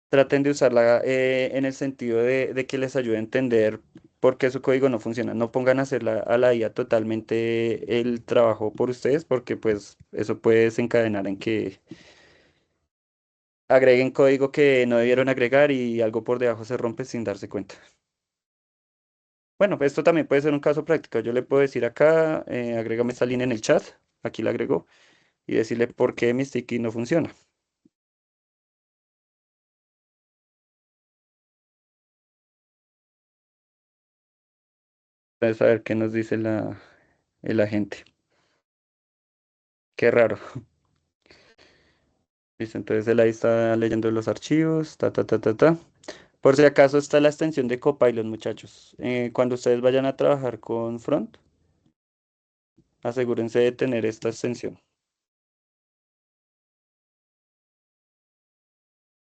traten de usarla en el sentido de que les ayude a entender por qué su código no funciona. No pongan a hacer a la IA totalmente el trabajo por ustedes, porque pues eso puede desencadenar en que agreguen código que no debieron agregar y algo por debajo se rompe sin darse cuenta. Bueno, pues esto también puede ser un caso práctico. Yo le puedo decir acá, agrégame esta línea en el chat, aquí la agrego, y decirle por qué mi sticky no funciona. Entonces, a ver qué nos dice el agente. Qué raro. Listo, entonces él ahí está leyendo los archivos, ta, ta, ta, ta, ta. Por si acaso está la extensión de Copilot, muchachos. Cuando ustedes vayan a trabajar con Front, asegúrense de tener esta extensión.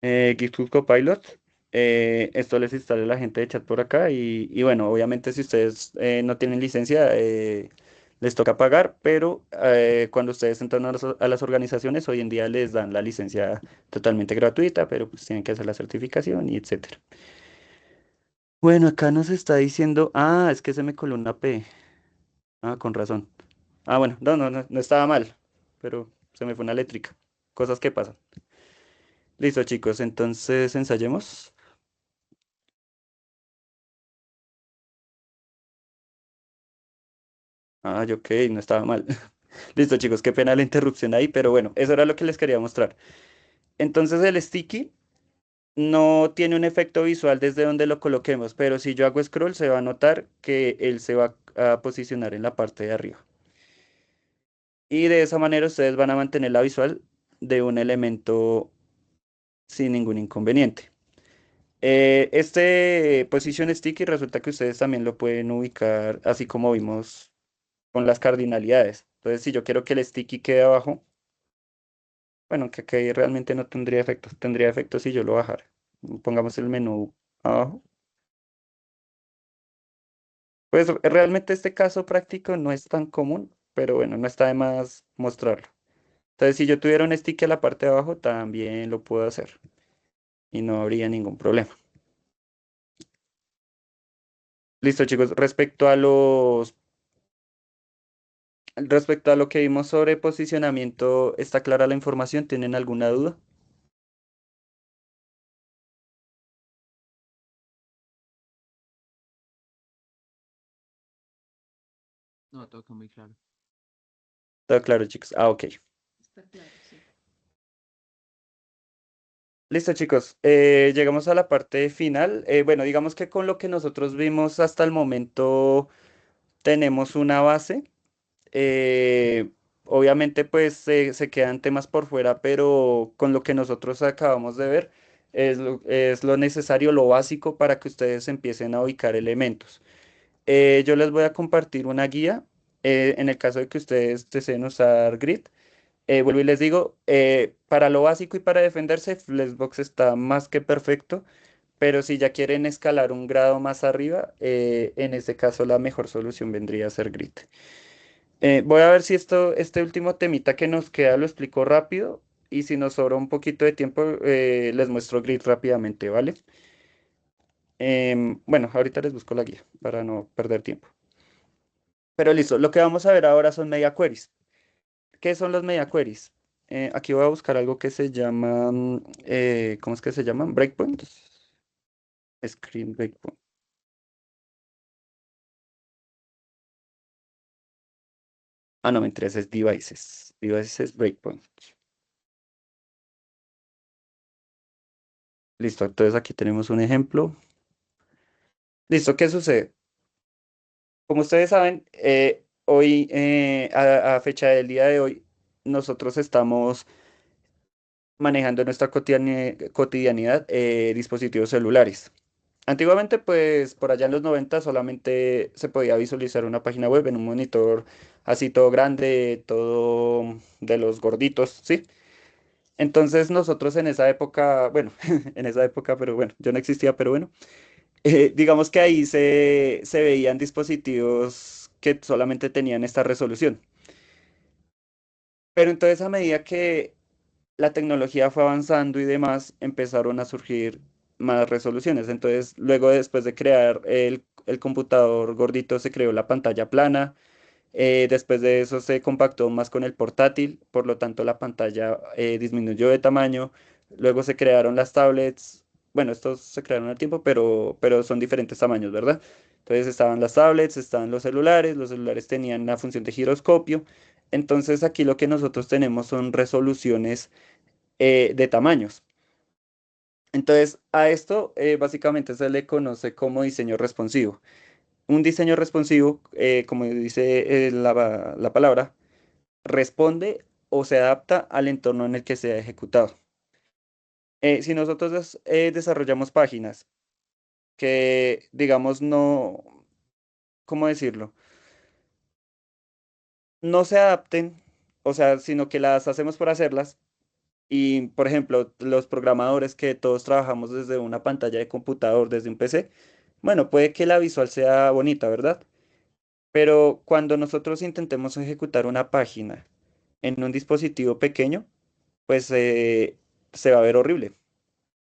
GitHub Copilot. Esto les instala la gente de chat por acá y bueno, obviamente si ustedes no tienen licencia, les toca pagar, pero cuando ustedes entran a las organizaciones, hoy en día les dan la licencia totalmente gratuita, pero pues tienen que hacer la certificación y etcétera. Bueno, acá nos está diciendo, es que se me coló una P. Con razón. Bueno, no estaba mal, pero se me fue una eléctrica. Cosas que pasan. Listo, chicos, entonces ensayemos. Yo ok, no estaba mal. Listo, chicos, qué pena la interrupción ahí, pero bueno, eso era lo que les quería mostrar. Entonces el sticky no tiene un efecto visual desde donde lo coloquemos, pero si yo hago scroll se va a notar que él se va a posicionar en la parte de arriba. Y de esa manera ustedes van a mantener la visual de un elemento sin ningún inconveniente. Este position sticky resulta que ustedes también lo pueden ubicar así como vimos con las cardinalidades. Entonces, si yo quiero que el sticky quede abajo, bueno, que aquí realmente no tendría efecto. Tendría efecto si yo lo bajara. Pongamos el menú abajo. Pues realmente este caso práctico no es tan común, pero bueno, no está de más mostrarlo. Entonces, si yo tuviera un sticky a la parte de abajo, también lo puedo hacer y no habría ningún problema. Listo, chicos. Respecto a lo que vimos sobre posicionamiento, ¿está clara la información? ¿Tienen alguna duda?
No, todo quedó muy claro.
Está claro, chicos. Ok.
Está claro, sí.
Listo, chicos. Llegamos a la parte final. Bueno, digamos que con lo que nosotros vimos hasta el momento tenemos una base. Eh, Obviamente, pues se quedan temas por fuera, pero con lo que nosotros acabamos de ver es lo necesario, lo básico para que ustedes empiecen a ubicar elementos. Yo les voy a compartir una guía en el caso de que ustedes deseen usar Grid. Vuelvo y les digo, para lo básico y para defenderse, Flexbox está más que perfecto, pero si ya quieren escalar un grado más arriba, en este caso la mejor solución vendría a ser Grid. Voy a ver si este último temita que nos queda lo explico rápido y si nos sobra un poquito de tiempo, les muestro Grid rápidamente, ¿vale? Bueno, ahorita les busco la guía para no perder tiempo. Pero listo, lo que vamos a ver ahora son media queries. ¿Qué son los media queries? Aquí voy a buscar algo que se llama, ¿cómo es que se llaman? Breakpoints. Screen breakpoint. No, me interesa, es devices. Devices breakpoint. Listo, entonces aquí tenemos un ejemplo. Listo, ¿qué sucede? Como ustedes saben, hoy, a fecha del día de hoy, nosotros estamos manejando en nuestra cotidianidad dispositivos celulares. Antiguamente, pues por allá en los 90 solamente se podía visualizar una página web en un monitor así todo grande, todo de los gorditos, ¿sí? Entonces nosotros en esa época, bueno, en esa época, pero bueno, yo no existía, pero bueno, digamos que ahí se veían dispositivos que solamente tenían esta resolución. Pero entonces a medida que la tecnología fue avanzando y demás, empezaron a surgir más resoluciones. Entonces, luego después de crear el computador gordito, se creó la pantalla plana. Después de eso se compactó más con el portátil, por lo tanto la pantalla disminuyó de tamaño. Luego se crearon las tablets. Bueno, estos se crearon al tiempo, pero son diferentes tamaños, ¿verdad? Entonces estaban las tablets, estaban los celulares tenían la función de giroscopio. Entonces aquí lo que nosotros tenemos son resoluciones de tamaños. Entonces, a esto básicamente se le conoce como diseño responsivo. Un diseño responsivo, como dice la palabra, responde o se adapta al entorno en el que se ha ejecutado. Si nosotros desarrollamos páginas que, digamos, no, ¿cómo decirlo? No se adapten, o sea, sino que las hacemos por hacerlas. Y, por ejemplo, los programadores que todos trabajamos desde una pantalla de computador, desde un PC, bueno, puede que la visual sea bonita, ¿verdad? Pero cuando nosotros intentemos ejecutar una página en un dispositivo pequeño, pues se va a ver horrible.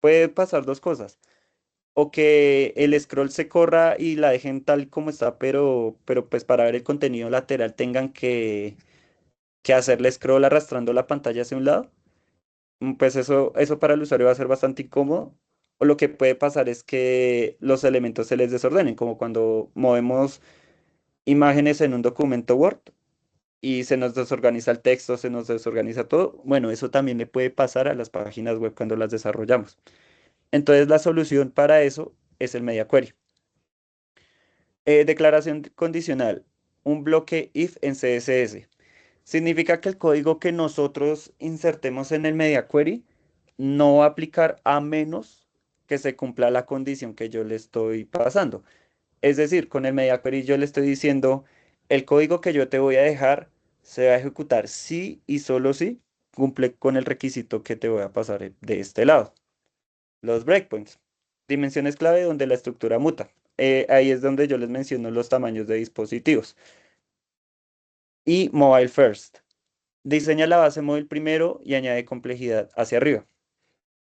Puede pasar dos cosas. O que el scroll se corra y la dejen tal como está, pero pues para ver el contenido lateral tengan que hacerle scroll arrastrando la pantalla hacia un lado. Pues eso para el usuario va a ser bastante incómodo. O lo que puede pasar es que los elementos se les desordenen, como cuando movemos imágenes en un documento Word y se nos desorganiza el texto, se nos desorganiza todo. Bueno, eso también le puede pasar a las páginas web cuando las desarrollamos. Entonces la solución para eso es el Media Query. Declaración condicional. Un bloque if en CSS. Significa que el código que nosotros insertemos en el Media Query no va a aplicar a menos que se cumpla la condición que yo le estoy pasando. Es decir, con el Media Query yo le estoy diciendo, el código que yo te voy a dejar se va a ejecutar si y solo si cumple con el requisito que te voy a pasar de este lado. Los breakpoints, dimensiones clave donde la estructura muta. Ahí es donde yo les menciono los tamaños de dispositivos. Y mobile first. Diseña la base móvil primero y añade complejidad hacia arriba.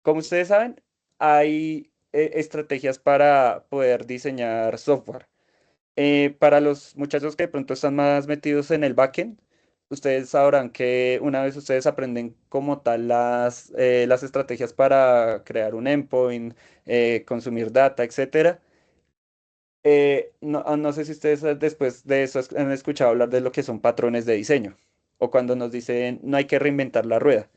Como ustedes saben, hay estrategias para poder diseñar software. Para los muchachos que de pronto están más metidos en el backend, ustedes sabrán que una vez ustedes aprenden como tal las estrategias para crear un endpoint, consumir data, etcétera. No sé si ustedes después de eso han escuchado hablar de lo que son patrones de diseño o cuando nos dicen no hay que reinventar la rueda.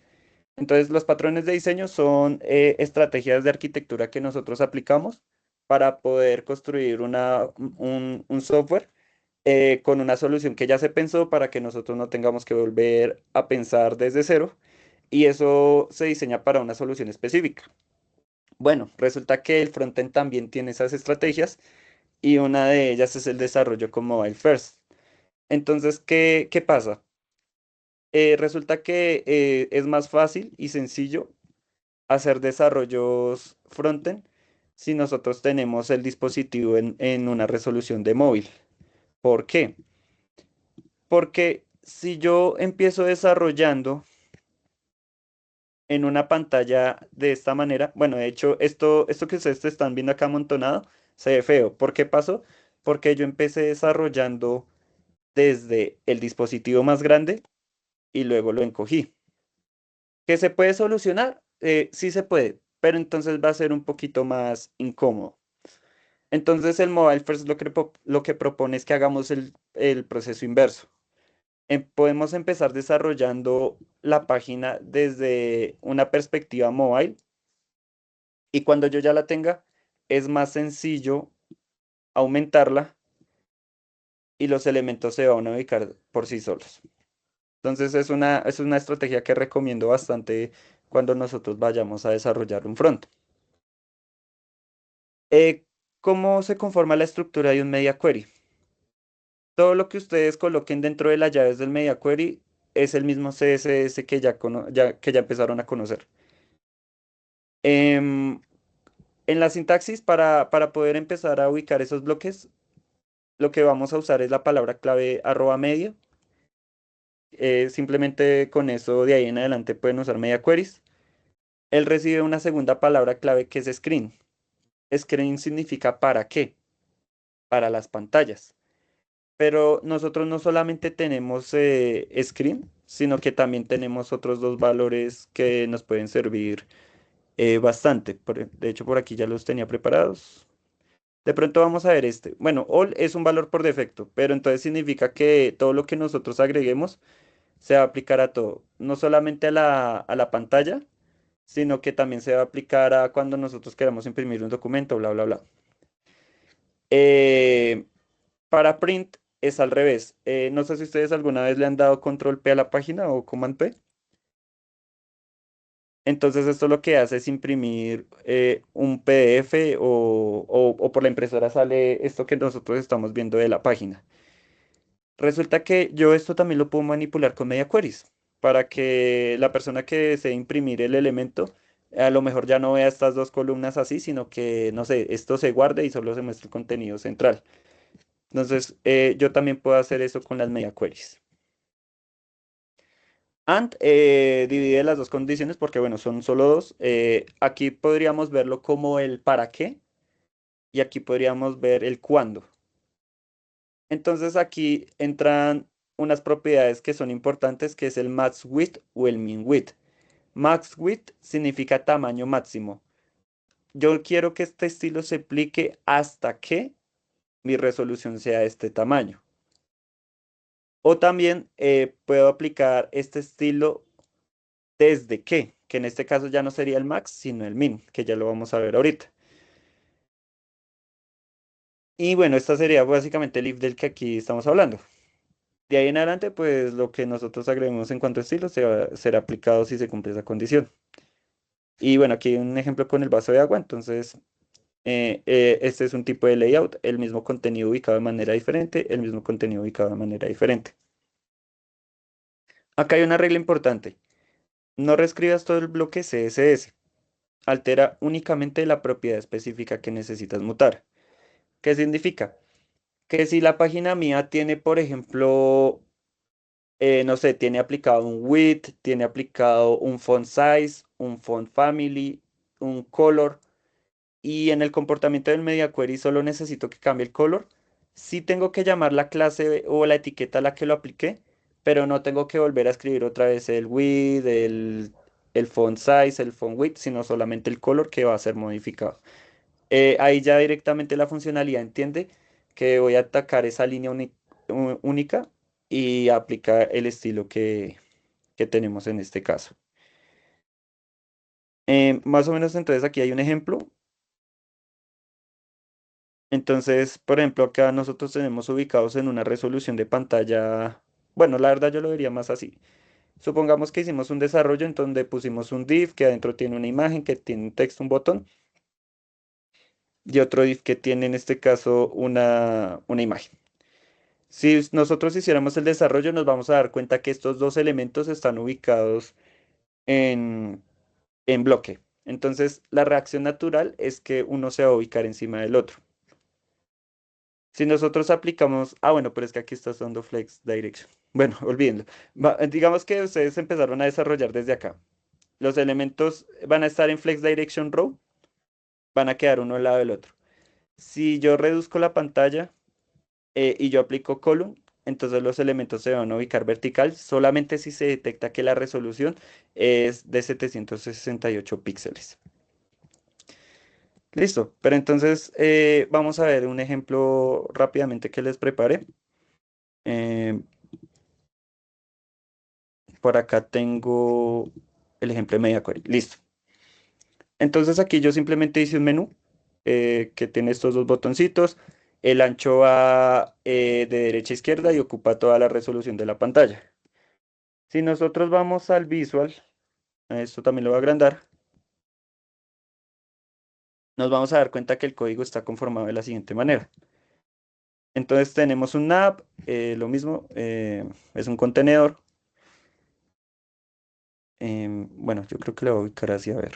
Entonces, los patrones de diseño son estrategias de arquitectura que nosotros aplicamos para poder construir un software con una solución que ya se pensó para que nosotros no tengamos que volver a pensar desde cero y eso se diseña para una solución específica. Bueno, resulta que el frontend también tiene esas estrategias y una de ellas es el desarrollo con Mobile First. Entonces, ¿qué pasa? Resulta que es más fácil y sencillo hacer desarrollos frontend si nosotros tenemos el dispositivo en una resolución de móvil. ¿Por qué? Porque si yo empiezo desarrollando en una pantalla de esta manera, bueno, de hecho, esto que ustedes están viendo acá amontonado se ve feo. ¿Por qué pasó? Porque yo empecé desarrollando desde el dispositivo más grande y luego lo encogí. ¿Que se puede solucionar? Sí se puede, pero entonces va a ser un poquito más incómodo. Entonces el Mobile First lo que propone es que hagamos el proceso inverso. Podemos empezar desarrollando la página desde una perspectiva mobile y cuando yo ya la tenga, es más sencillo aumentarla y los elementos se van a ubicar por sí solos. Entonces es una estrategia que recomiendo bastante cuando nosotros vayamos a desarrollar un front. ¿Cómo se conforma la estructura de un media query? Todo lo que ustedes coloquen dentro de las llaves del media query es el mismo CSS que que ya empezaron a conocer. Em, en la sintaxis, para poder empezar a ubicar esos bloques, lo que vamos a usar es la palabra clave @medio. Simplemente con eso de ahí en adelante pueden usar media queries. Él recibe una segunda palabra clave que es screen. Screen significa para qué, para las pantallas. Pero nosotros no solamente tenemos screen, sino que también tenemos otros dos valores que nos pueden servir bastante. De hecho, por aquí ya los tenía preparados. De pronto vamos a ver este. Bueno, all es un valor por defecto, pero entonces significa que todo lo que nosotros agreguemos se va a aplicar a todo, no solamente a la pantalla, sino que también se va a aplicar a cuando nosotros queramos imprimir un documento, bla, bla, bla. Eh, para print es al revés. No sé si ustedes alguna vez le han dado control P a la página o command P. Entonces esto lo que hace es imprimir un PDF o por la impresora sale esto que nosotros estamos viendo de la página. Resulta que yo esto también lo puedo manipular con media queries para que la persona que desee imprimir el elemento a lo mejor ya no vea estas dos columnas así, sino que, no sé, esto se guarde y solo se muestre el contenido central. Entonces, yo también puedo hacer eso con las media queries. And divide las dos condiciones porque, bueno, son solo dos. Aquí podríamos verlo como el para qué y aquí podríamos ver el cuándo. Entonces aquí entran unas propiedades que son importantes, que es el max width o el min width. Max width significa tamaño máximo. Yo quiero que este estilo se aplique hasta que mi resolución sea este tamaño. O también puedo aplicar este estilo desde que en este caso ya no sería el max, sino el min, que ya lo vamos a ver ahorita. Y bueno, esta sería básicamente el if del que aquí estamos hablando. De ahí en adelante, pues lo que nosotros agreguemos en cuanto a estilo será aplicado si se cumple esa condición. Y bueno, aquí hay un ejemplo con el vaso de agua, entonces este es un tipo de layout, el mismo contenido ubicado de manera diferente, el mismo contenido ubicado de manera diferente. Acá hay una regla importante, no reescribas todo el bloque CSS, altera únicamente la propiedad específica que necesitas mutar. ¿Qué significa? Que si la página mía tiene, por ejemplo, no sé, tiene aplicado un width, tiene aplicado un font size, un font family, un color, y en el comportamiento del media query solo necesito que cambie el color. Sí tengo que llamar la clase o la etiqueta a la que lo apliqué, pero no tengo que volver a escribir otra vez el width, el font size, el font width, sino solamente el color que va a ser modificado. Ahí ya directamente la funcionalidad entiende que voy a atacar esa línea única y aplicar el estilo que tenemos en este caso. Más o menos entonces aquí hay un ejemplo. Entonces, por ejemplo, acá nosotros tenemos ubicados en una resolución de pantalla, bueno, la verdad yo lo vería más así. Supongamos que hicimos un desarrollo en donde pusimos un div que adentro tiene una imagen, que tiene un texto, un botón, y otro div que tiene en este caso una imagen. Si nosotros hiciéramos el desarrollo, nos vamos a dar cuenta que estos dos elementos están ubicados en, en bloque. Entonces, la reacción natural es que uno se va a ubicar encima del otro. Si nosotros aplicamos, bueno, pero es que aquí está dando flex direction. Bueno, olvídenlo. Digamos que ustedes empezaron a desarrollar desde acá. Los elementos van a estar en flex direction row, van a quedar uno al lado del otro. Si yo reduzco la pantalla y yo aplico column, entonces los elementos se van a ubicar vertical solamente si se detecta que la resolución es de 768 píxeles. Listo, pero entonces vamos a ver un ejemplo rápidamente que les prepare. Eh, por acá tengo el ejemplo de media query. Listo. Entonces aquí yo simplemente hice un menú que tiene estos dos botoncitos. El ancho va de derecha a izquierda y ocupa toda la resolución de la pantalla. Si nosotros vamos al visual, Esto también lo voy a agrandar. Nos vamos a dar cuenta que el código está conformado de la siguiente manera. Entonces tenemos un nav, lo mismo, es un contenedor. Bueno, yo creo que lo voy a ubicar así, a ver.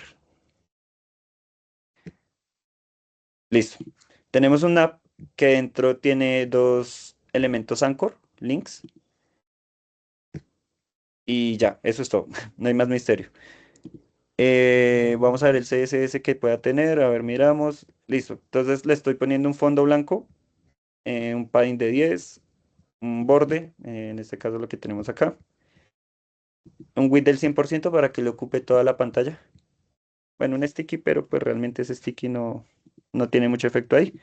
Listo. Tenemos un nav que dentro tiene dos elementos anchor, links, y ya, eso es todo. No hay más misterio. Vamos a ver el CSS que pueda tener. A ver, miramos. Listo. Entonces le estoy poniendo un fondo blanco, un padding de 10, un borde, en este caso lo que tenemos acá. Un width del 100% para que le ocupe toda la pantalla. Bueno, un sticky, pero pues realmente ese sticky no tiene mucho efecto ahí.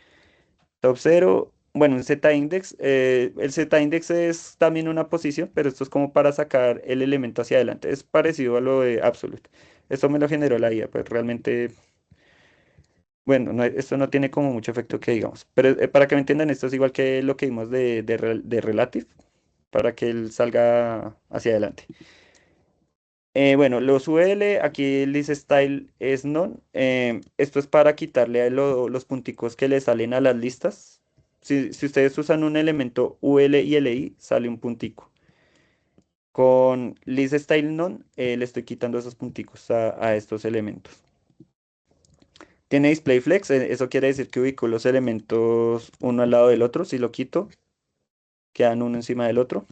Top 0. Bueno, un z-index. El z-index es también una posición, pero esto es como para sacar el elemento hacia adelante. Es parecido a lo de absolute. Esto me lo generó la IA, pues realmente, bueno, esto no tiene como mucho efecto que digamos. Pero para que me entiendan, esto es igual que lo que vimos de relative, para que él salga hacia adelante. Bueno, los UL, aquí el list style es none. Esto es para quitarle a los punticos que le salen a las listas. Si ustedes usan un elemento UL y LI, sale un puntico. Con list style none, le estoy quitando esos punticos a estos elementos. Tiene display flex, eso quiere decir que ubico los elementos uno al lado del otro. Si lo quito, quedan uno encima del otro.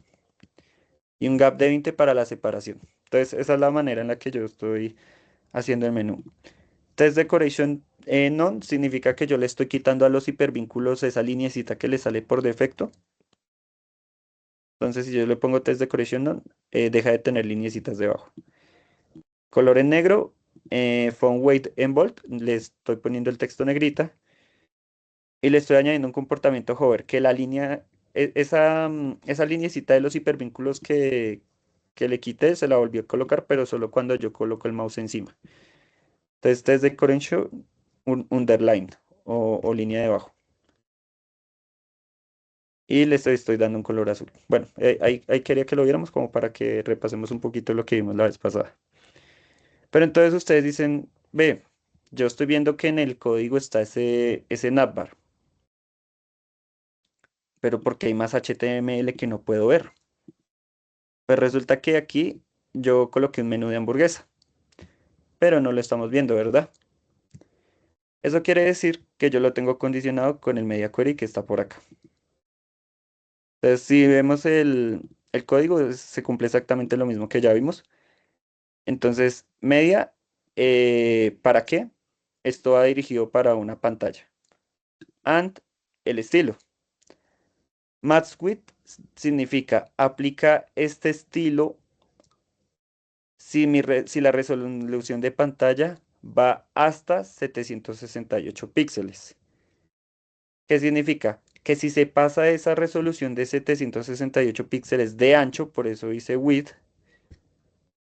Y un gap de 20 para la separación. Entonces, esa es la manera en la que yo estoy haciendo el menú. Test decoration none significa que yo le estoy quitando a los hipervínculos esa lineecita que le sale por defecto. Entonces, si yo le pongo test decoration none, deja de tener lineecitas debajo. Color en negro, font weight en bold, le estoy poniendo el texto negrita. Y le estoy añadiendo un comportamiento hover, que la línea, esa lineecita de los hipervínculos que le quité, se la volvió a colocar, pero solo cuando yo coloco el mouse encima. Entonces, test decoration, un underline o línea debajo. Y le estoy dando un color azul. Bueno, ahí quería que lo viéramos como para que repasemos un poquito lo que vimos la vez pasada. Pero entonces ustedes dicen, ve, yo estoy viendo que en el código está ese navbar, pero porque hay más HTML que no puedo ver. Pues resulta que aquí yo coloqué un menú de hamburguesa, pero no lo estamos viendo, ¿verdad? Eso quiere decir que yo lo tengo condicionado con el media query que está por acá. Entonces, si vemos el código, se cumple exactamente lo mismo que ya vimos. Entonces, media, ¿para qué? Esto va dirigido para una pantalla. And el estilo. Match with significa aplica este estilo si la resolución de pantalla va hasta 768 píxeles. ¿Qué significa? Que si se pasa esa resolución de 768 píxeles de ancho, por eso dice width,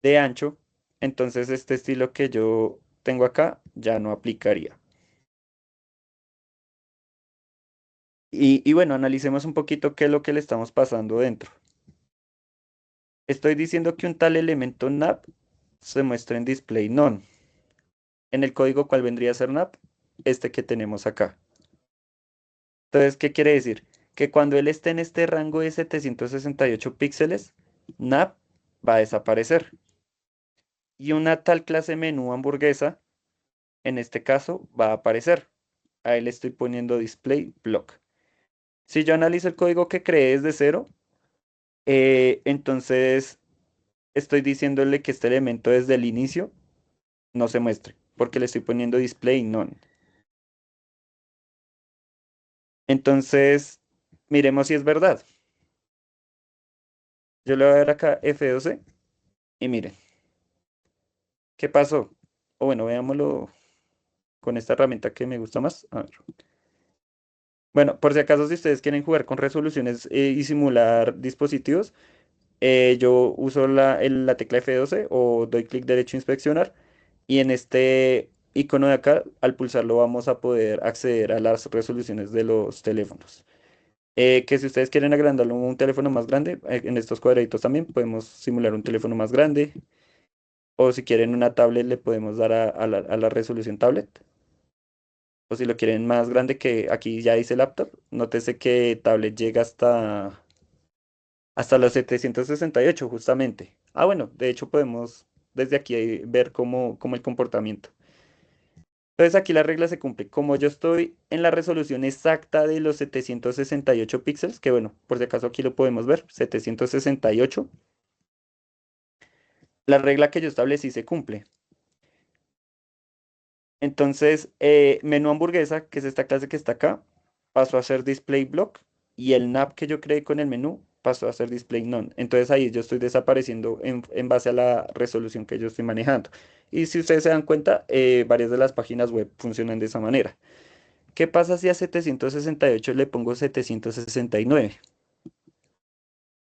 de ancho, entonces este estilo que yo tengo acá ya no aplicaría. Y bueno, analicemos un poquito qué es lo que le estamos pasando dentro. Estoy diciendo que un tal elemento nav se muestra en display none. En el código, ¿cuál vendría a ser nav? Este que tenemos acá. Entonces, ¿qué quiere decir? Que cuando él esté en este rango de 768 píxeles, nav va a desaparecer. Y una tal clase menú hamburguesa, en este caso, va a aparecer. Ahí le estoy poniendo display block. Si yo analizo el código que creé desde cero, entonces estoy diciéndole que este elemento desde el inicio no se muestre, porque le estoy poniendo display none. Entonces, miremos si es verdad. Yo le voy a dar acá F12 y miren, ¿qué pasó? O bueno, veámoslo con esta herramienta que me gusta más. A ver. Bueno, por si acaso, si ustedes quieren jugar con resoluciones y simular dispositivos, yo uso la tecla F12 o doy clic derecho a inspeccionar y en este icono de acá, al pulsarlo vamos a poder acceder a las resoluciones de los teléfonos. Que si ustedes quieren agrandarlo a un teléfono más grande, en estos cuadraditos también podemos simular un teléfono más grande O si quieren una tablet, le podemos dar a la resolución tablet. O si lo quieren más grande, que aquí ya dice laptop, nótese que tablet llega hasta los 768 justamente. Ah, bueno, de hecho podemos desde aquí ver cómo el comportamiento. Entonces aquí la regla se cumple. Como yo estoy en la resolución exacta de los 768 píxeles, que bueno, por si acaso aquí lo podemos ver, 768, la regla que yo establecí se cumple. Entonces, menú hamburguesa, que es esta clase que está acá, pasó a ser display block y el nav que yo creé con el menú pasó a ser display none. Entonces ahí yo estoy desapareciendo en base a la resolución que yo estoy manejando. Y si ustedes se dan cuenta, varias de las páginas web funcionan de esa manera. ¿Qué pasa si a 768 le pongo 769?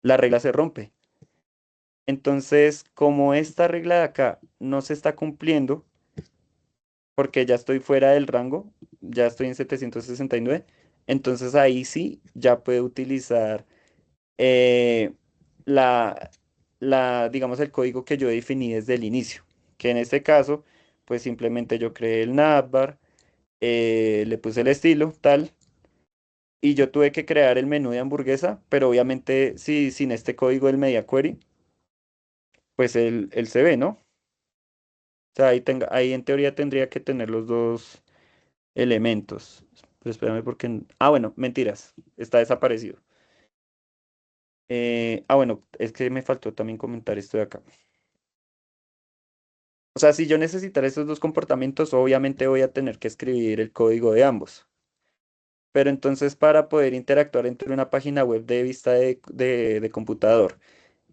La regla se rompe. Entonces, como esta regla de acá no se está cumpliendo, porque ya estoy fuera del rango, ya estoy en 769, entonces ahí sí ya puedo utilizar eh, la, digamos, el código que yo definí desde el inicio, que en este caso, pues simplemente yo creé el navbar, le puse el estilo, tal, y yo tuve que crear el menú de hamburguesa, pero obviamente si sin este código del media query, pues él se ve, ¿no? O sea, ahí en teoría tendría que tener los dos elementos. Pero espérame porque... Ah, bueno, mentiras. Está desaparecido. Bueno, es que me faltó también comentar esto de acá. O sea, si yo necesitara estos dos comportamientos, obviamente voy a tener que escribir el código de ambos. Pero entonces para poder interactuar entre una página web de vista de computador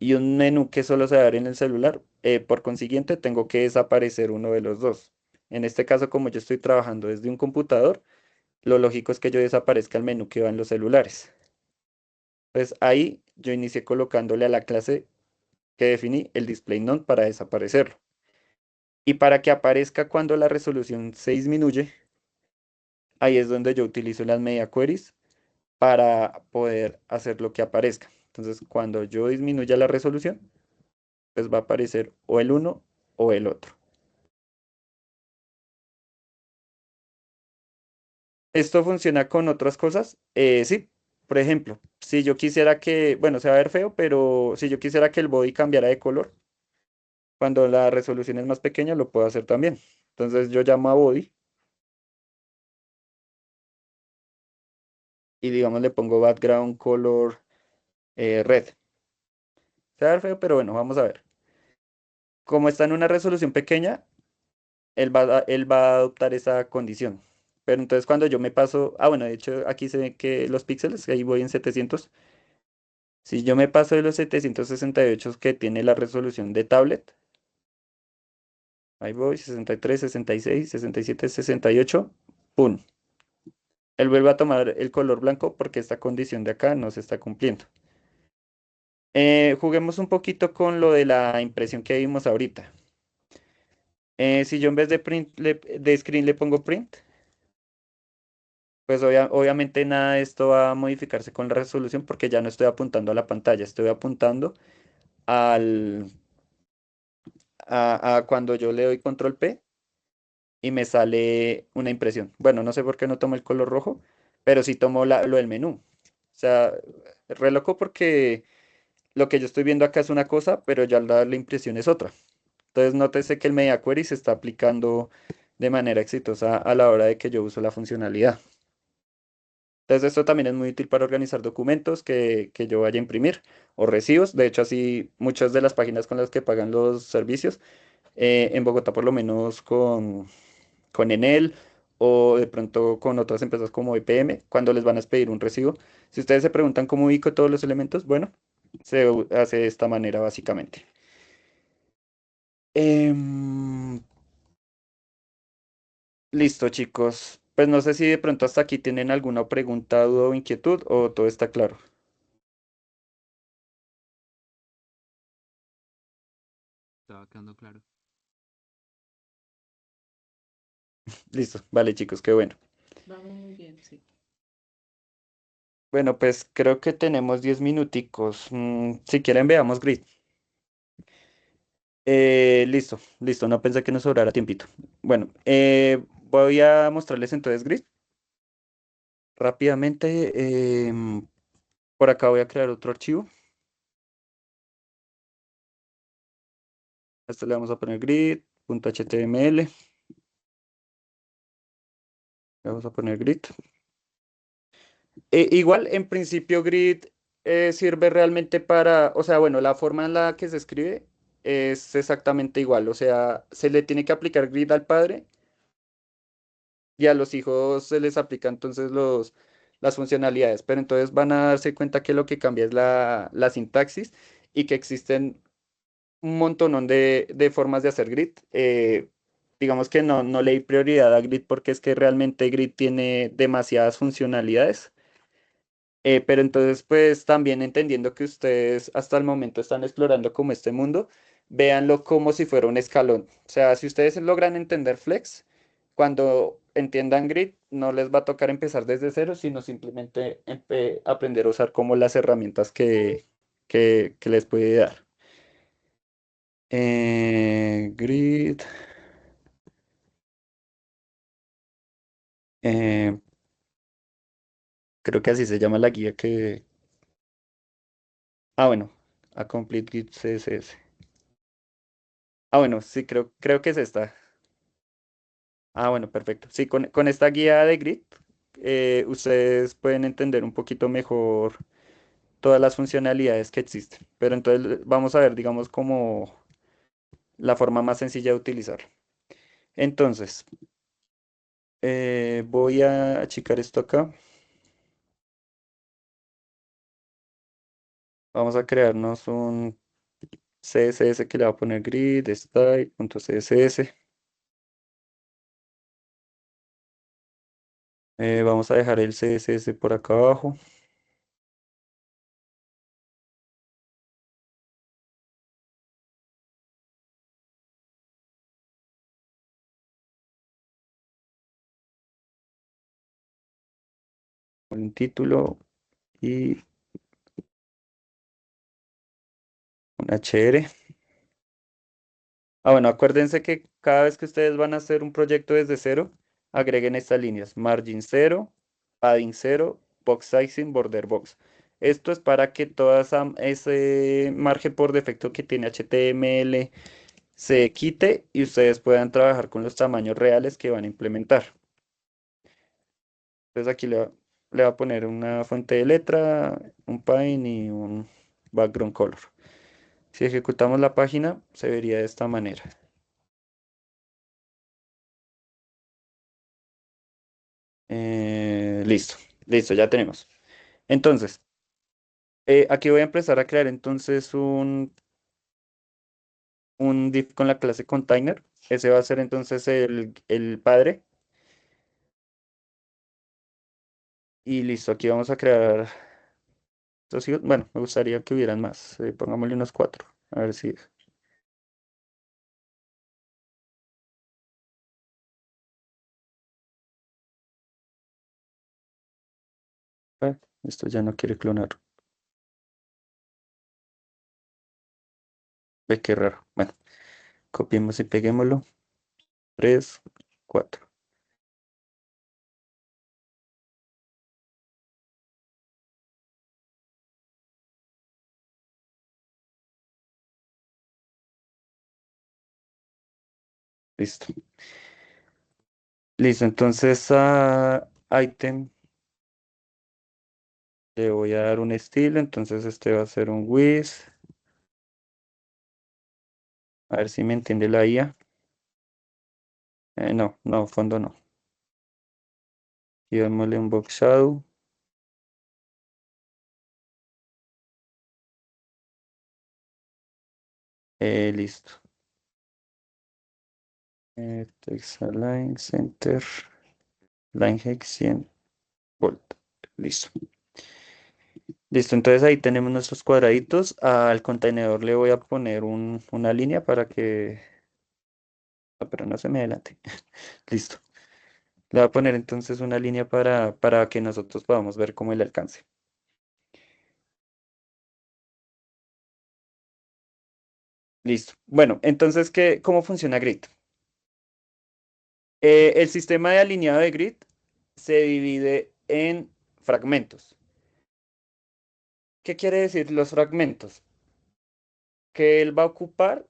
y un menú que solo se abre en el celular, por consiguiente tengo que desaparecer uno de los dos. En este caso, como yo estoy trabajando desde un computador, lo lógico es que yo desaparezca el menú que va en los celulares. Entonces ahí yo inicié colocándole a la clase que definí el display none para desaparecerlo. Y para que aparezca cuando la resolución se disminuye, ahí es donde yo utilizo las media queries para poder hacer lo que aparezca. Entonces cuando yo disminuya la resolución, pues va a aparecer o el uno o el otro. ¿Esto funciona con otras cosas? Sí. Por ejemplo, si yo quisiera que, bueno, se va a ver feo, pero si yo quisiera que el body cambiara de color, cuando la resolución es más pequeña, lo puedo hacer también. Entonces yo llamo a body y digamos le pongo background color red. Se va a ver feo, pero bueno, vamos a ver. Como está en una resolución pequeña, él va a adoptar esa condición. Pero entonces cuando yo me paso, bueno, de hecho aquí se ve que los píxeles, ahí voy en 700. Si yo me paso de los 768 que tiene la resolución de tablet, ahí voy, 63, 66, 67, 68, ¡pum! Él vuelve a tomar el color blanco porque esta condición de acá no se está cumpliendo. Juguemos un poquito con lo de la impresión que vimos ahorita. Si yo en vez de de screen le pongo print, pues obviamente nada de esto va a modificarse con la resolución porque ya no estoy apuntando a la pantalla, estoy apuntando al, a cuando yo le doy control P y me sale una impresión. Bueno, no sé por qué no tomo el color rojo, pero sí tomo lo del menú. O sea, re loco porque lo que yo estoy viendo acá es una cosa, pero ya al dar la impresión es otra. Entonces nótese que el media query se está aplicando de manera exitosa a la hora de que yo uso la funcionalidad. Entonces esto también es muy útil para organizar documentos que yo vaya a imprimir o recibos. De hecho, así muchas de las páginas con las que pagan los servicios, en Bogotá por lo menos con Enel o de pronto con otras empresas como EPM, cuando les van a pedir un recibo. Si ustedes se preguntan cómo ubico todos los elementos, bueno, hace de esta manera básicamente. Em, Listo, chicos. Pues no sé si de pronto hasta aquí tienen alguna pregunta, duda o inquietud o todo está claro.
Estaba quedando claro.
Listo, vale, chicos, qué bueno.
Vamos muy bien, sí.
Bueno, pues creo que tenemos 10 minuticos. Si quieren, veamos grid. Listo, listo, no pensé que nos sobrara tiempito. Bueno, voy a mostrarles entonces grid rápidamente. Por acá voy a crear otro archivo. A este le vamos a poner grid.html. Le vamos a poner grid. Igual, en principio, grid sirve realmente para, o sea, bueno, la forma en la que se escribe es exactamente igual. O sea, se le tiene que aplicar grid al padre y a los hijos se les aplica entonces las funcionalidades. Pero entonces van a darse cuenta que lo que cambia es la sintaxis y que existen un montón de formas de hacer grid. Digamos que no le di prioridad a grid porque es que realmente grid tiene demasiadas funcionalidades. Pero entonces, pues también entendiendo que ustedes hasta el momento están explorando como este mundo, véanlo como si fuera un escalón. O sea, si ustedes logran entender Flex, cuando entiendan Grid, no les va a tocar empezar desde cero, sino simplemente aprender a usar como las herramientas que les puede dar. Grid, eh, creo que así se llama la guía que... Ah, bueno, a Complete Grid CSS. Ah, bueno, sí, creo que es esta. Ah, bueno, perfecto. Sí, con esta guía de Grid, ustedes pueden entender un poquito mejor todas las funcionalidades que existen. Pero entonces vamos a ver, digamos, como la forma más sencilla de utilizar. Entonces, voy a achicar esto acá. Vamos a crearnos un CSS que le va a poner grid, style.css. Vamos a dejar el CSS por acá abajo. Un título y un HR. Ah, bueno, acuérdense que cada vez que ustedes van a hacer un proyecto desde cero, agreguen estas líneas, margin cero, padding cero, box sizing, border box. Esto es para que ese margen por defecto que tiene HTML se quite y ustedes puedan trabajar con los tamaños reales que van a implementar. Entonces aquí le va a poner una fuente de letra, un padding y un background color. Si ejecutamos la página, se vería de esta manera. Listo, listo, ya tenemos. Entonces, aquí voy a empezar a crear entonces un div con la clase container. Ese va a ser entonces el padre. Y listo, aquí vamos a crear dos hijos. Bueno, me gustaría que hubieran más. Pongámosle unos cuatro. A ver si... esto ya no quiere clonar. Ve qué raro. Bueno, copiemos y peguémoslo. Tres, cuatro. Listo. Listo, entonces a item le voy a dar un estilo. Entonces este va a ser un with. A ver si me entiende la IA. No, fondo no. Y démosle un box shadow. Listo. Text align, center, line hex 100 volt. Listo. Listo, entonces ahí tenemos nuestros cuadraditos. Al contenedor le voy a poner una línea para que... Ah, pero no se me adelante. Listo. Le voy a poner entonces una línea para que nosotros podamos ver cómo el alcance. Listo. Bueno, entonces, ¿cómo funciona Grid? El sistema de alineado de Grid se divide en fragmentos. ¿Qué quiere decir los fragmentos? Que él va a ocupar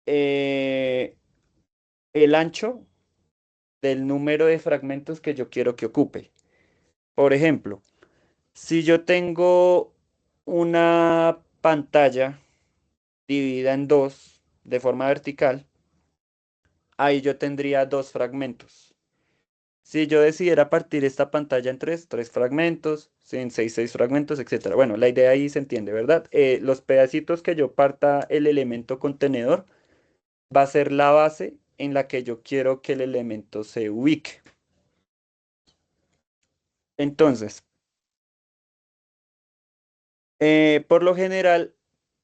eh, el ancho del número de fragmentos que yo quiero que ocupe. Por ejemplo, si yo tengo una pantalla dividida en dos de forma vertical, ahí yo tendría dos fragmentos. Si yo decidiera partir esta pantalla en tres fragmentos, sí, en seis fragmentos, etcétera. Bueno, la idea ahí se entiende, ¿verdad? Los pedacitos que yo parta el elemento contenedor va a ser la base en la que yo quiero que el elemento se ubique. Entonces, por lo general,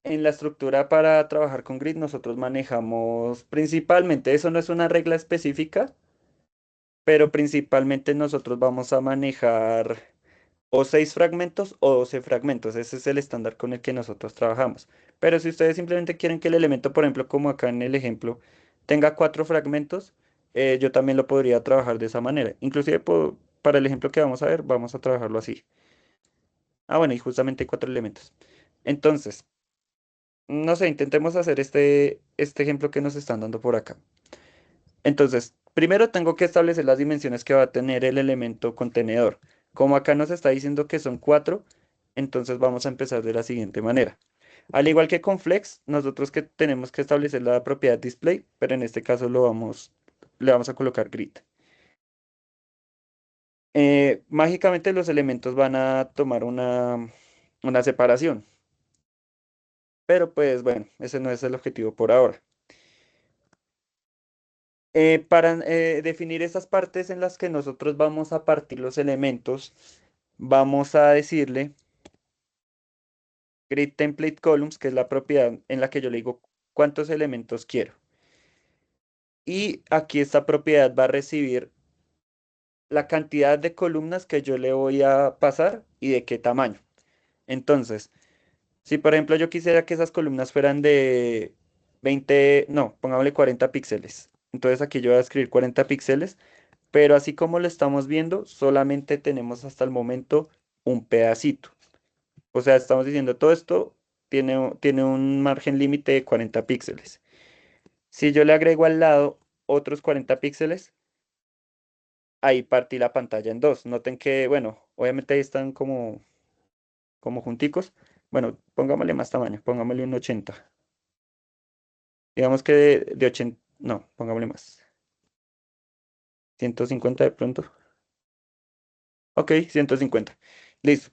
en la estructura para trabajar con grid, nosotros manejamos principalmente, eso no es una regla específica, pero principalmente nosotros vamos a manejar o 6 fragmentos o 12 fragmentos. Ese es el estándar con el que nosotros trabajamos. Pero si ustedes simplemente quieren que el elemento, por ejemplo, como acá en el ejemplo, tenga 4 fragmentos, yo también lo podría trabajar de esa manera. Inclusive para el ejemplo que vamos a ver, vamos a trabajarlo así. Ah, bueno, y justamente hay 4 elementos. Entonces, no sé, intentemos hacer este ejemplo que nos están dando por acá. Entonces, primero tengo que establecer las dimensiones que va a tener el elemento contenedor. Como acá nos está diciendo que son 4, entonces vamos a empezar de la siguiente manera. Al igual que con Flex, nosotros que tenemos que establecer la propiedad display, pero en este caso le vamos a colocar grid. Mágicamente los elementos van a tomar una separación, pero pues bueno, ese no es el objetivo por ahora. Para definir esas partes en las que nosotros vamos a partir los elementos, vamos a decirle grid template columns, que es la propiedad en la que yo le digo cuántos elementos quiero. Y aquí esta propiedad va a recibir la cantidad de columnas que yo le voy a pasar y de qué tamaño. Entonces, si por ejemplo yo quisiera que esas columnas fueran de 20, no, pongámosle 40 píxeles. Entonces aquí yo voy a escribir 40 píxeles. Pero así como lo estamos viendo, solamente tenemos hasta el momento un pedacito. O sea, estamos diciendo todo esto tiene un margen límite de 40 píxeles. Si yo le agrego al lado otros 40 píxeles, ahí partí la pantalla en dos. Noten que, bueno, obviamente ahí están como junticos. Bueno, pongámosle más tamaño, pongámosle un 80. Digamos que de 80, no, pongámosle más. 150 de pronto. Ok, 150. Listo.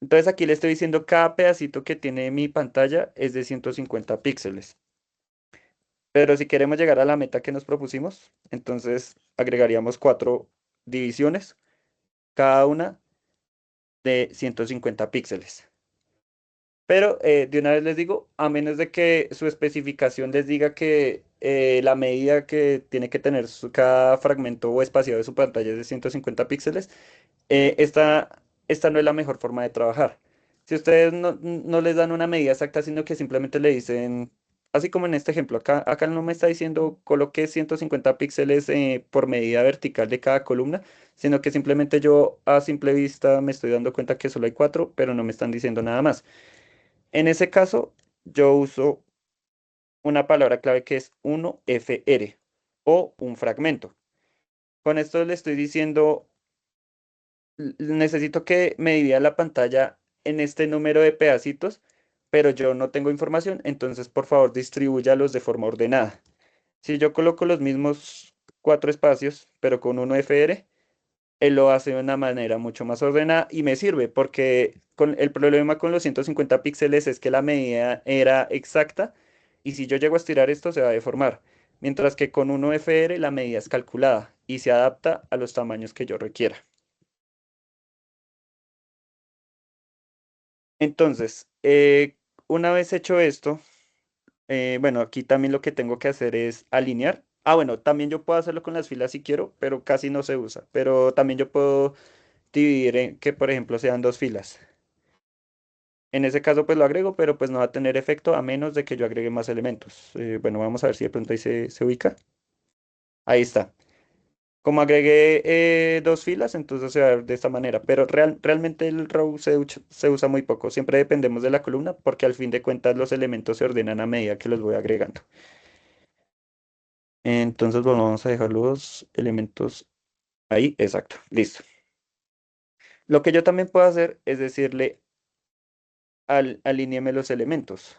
Entonces aquí le estoy diciendo cada pedacito que tiene mi pantalla es de 150 píxeles. Pero si queremos llegar a la meta que nos propusimos, entonces agregaríamos 4 divisiones, cada una de 150 píxeles. Pero de una vez les digo, a menos de que su especificación les diga que la medida que tiene que tener cada fragmento o espaciado de su pantalla es de 150 píxeles, esta no es la mejor forma de trabajar. Si ustedes no les dan una medida exacta, sino que simplemente le dicen, así como en este ejemplo, acá no me está diciendo coloque 150 píxeles por medida vertical de cada columna, sino que simplemente yo a simple vista me estoy dando cuenta que solo hay 4, pero no me están diciendo nada más. En ese caso, yo uso una palabra clave que es 1FR o un fragmento. Con esto le estoy diciendo necesito que me divida la pantalla en este número de pedacitos, pero yo no tengo información, entonces por favor distribúyalos de forma ordenada. Si yo coloco los mismos 4 espacios, pero con 1FR, él lo hace de una manera mucho más ordenada y me sirve porque el problema con los 150 píxeles es que la medida era exacta y si yo llego a estirar esto se va a deformar, mientras que con 1FR la medida es calculada y se adapta a los tamaños que yo requiera. Entonces, una vez hecho esto, bueno, aquí también lo que tengo que hacer es alinear. Ah, bueno, también yo puedo hacerlo con las filas si quiero, pero casi no se usa. Pero también yo puedo dividir en que, por ejemplo, sean 2 filas. En ese caso, pues lo agrego, pero pues no va a tener efecto a menos de que yo agregue más elementos. Bueno, vamos a ver si de pronto ahí se ubica. Ahí está. Como agregué dos filas, entonces se va a ver de esta manera. Pero realmente el row se usa muy poco. Siempre dependemos de la columna porque al fin de cuentas los elementos se ordenan a medida que los voy agregando. Entonces, bueno, vamos a dejar los elementos ahí. Exacto. Listo. Lo que yo también puedo hacer es decirle alíñeme los elementos.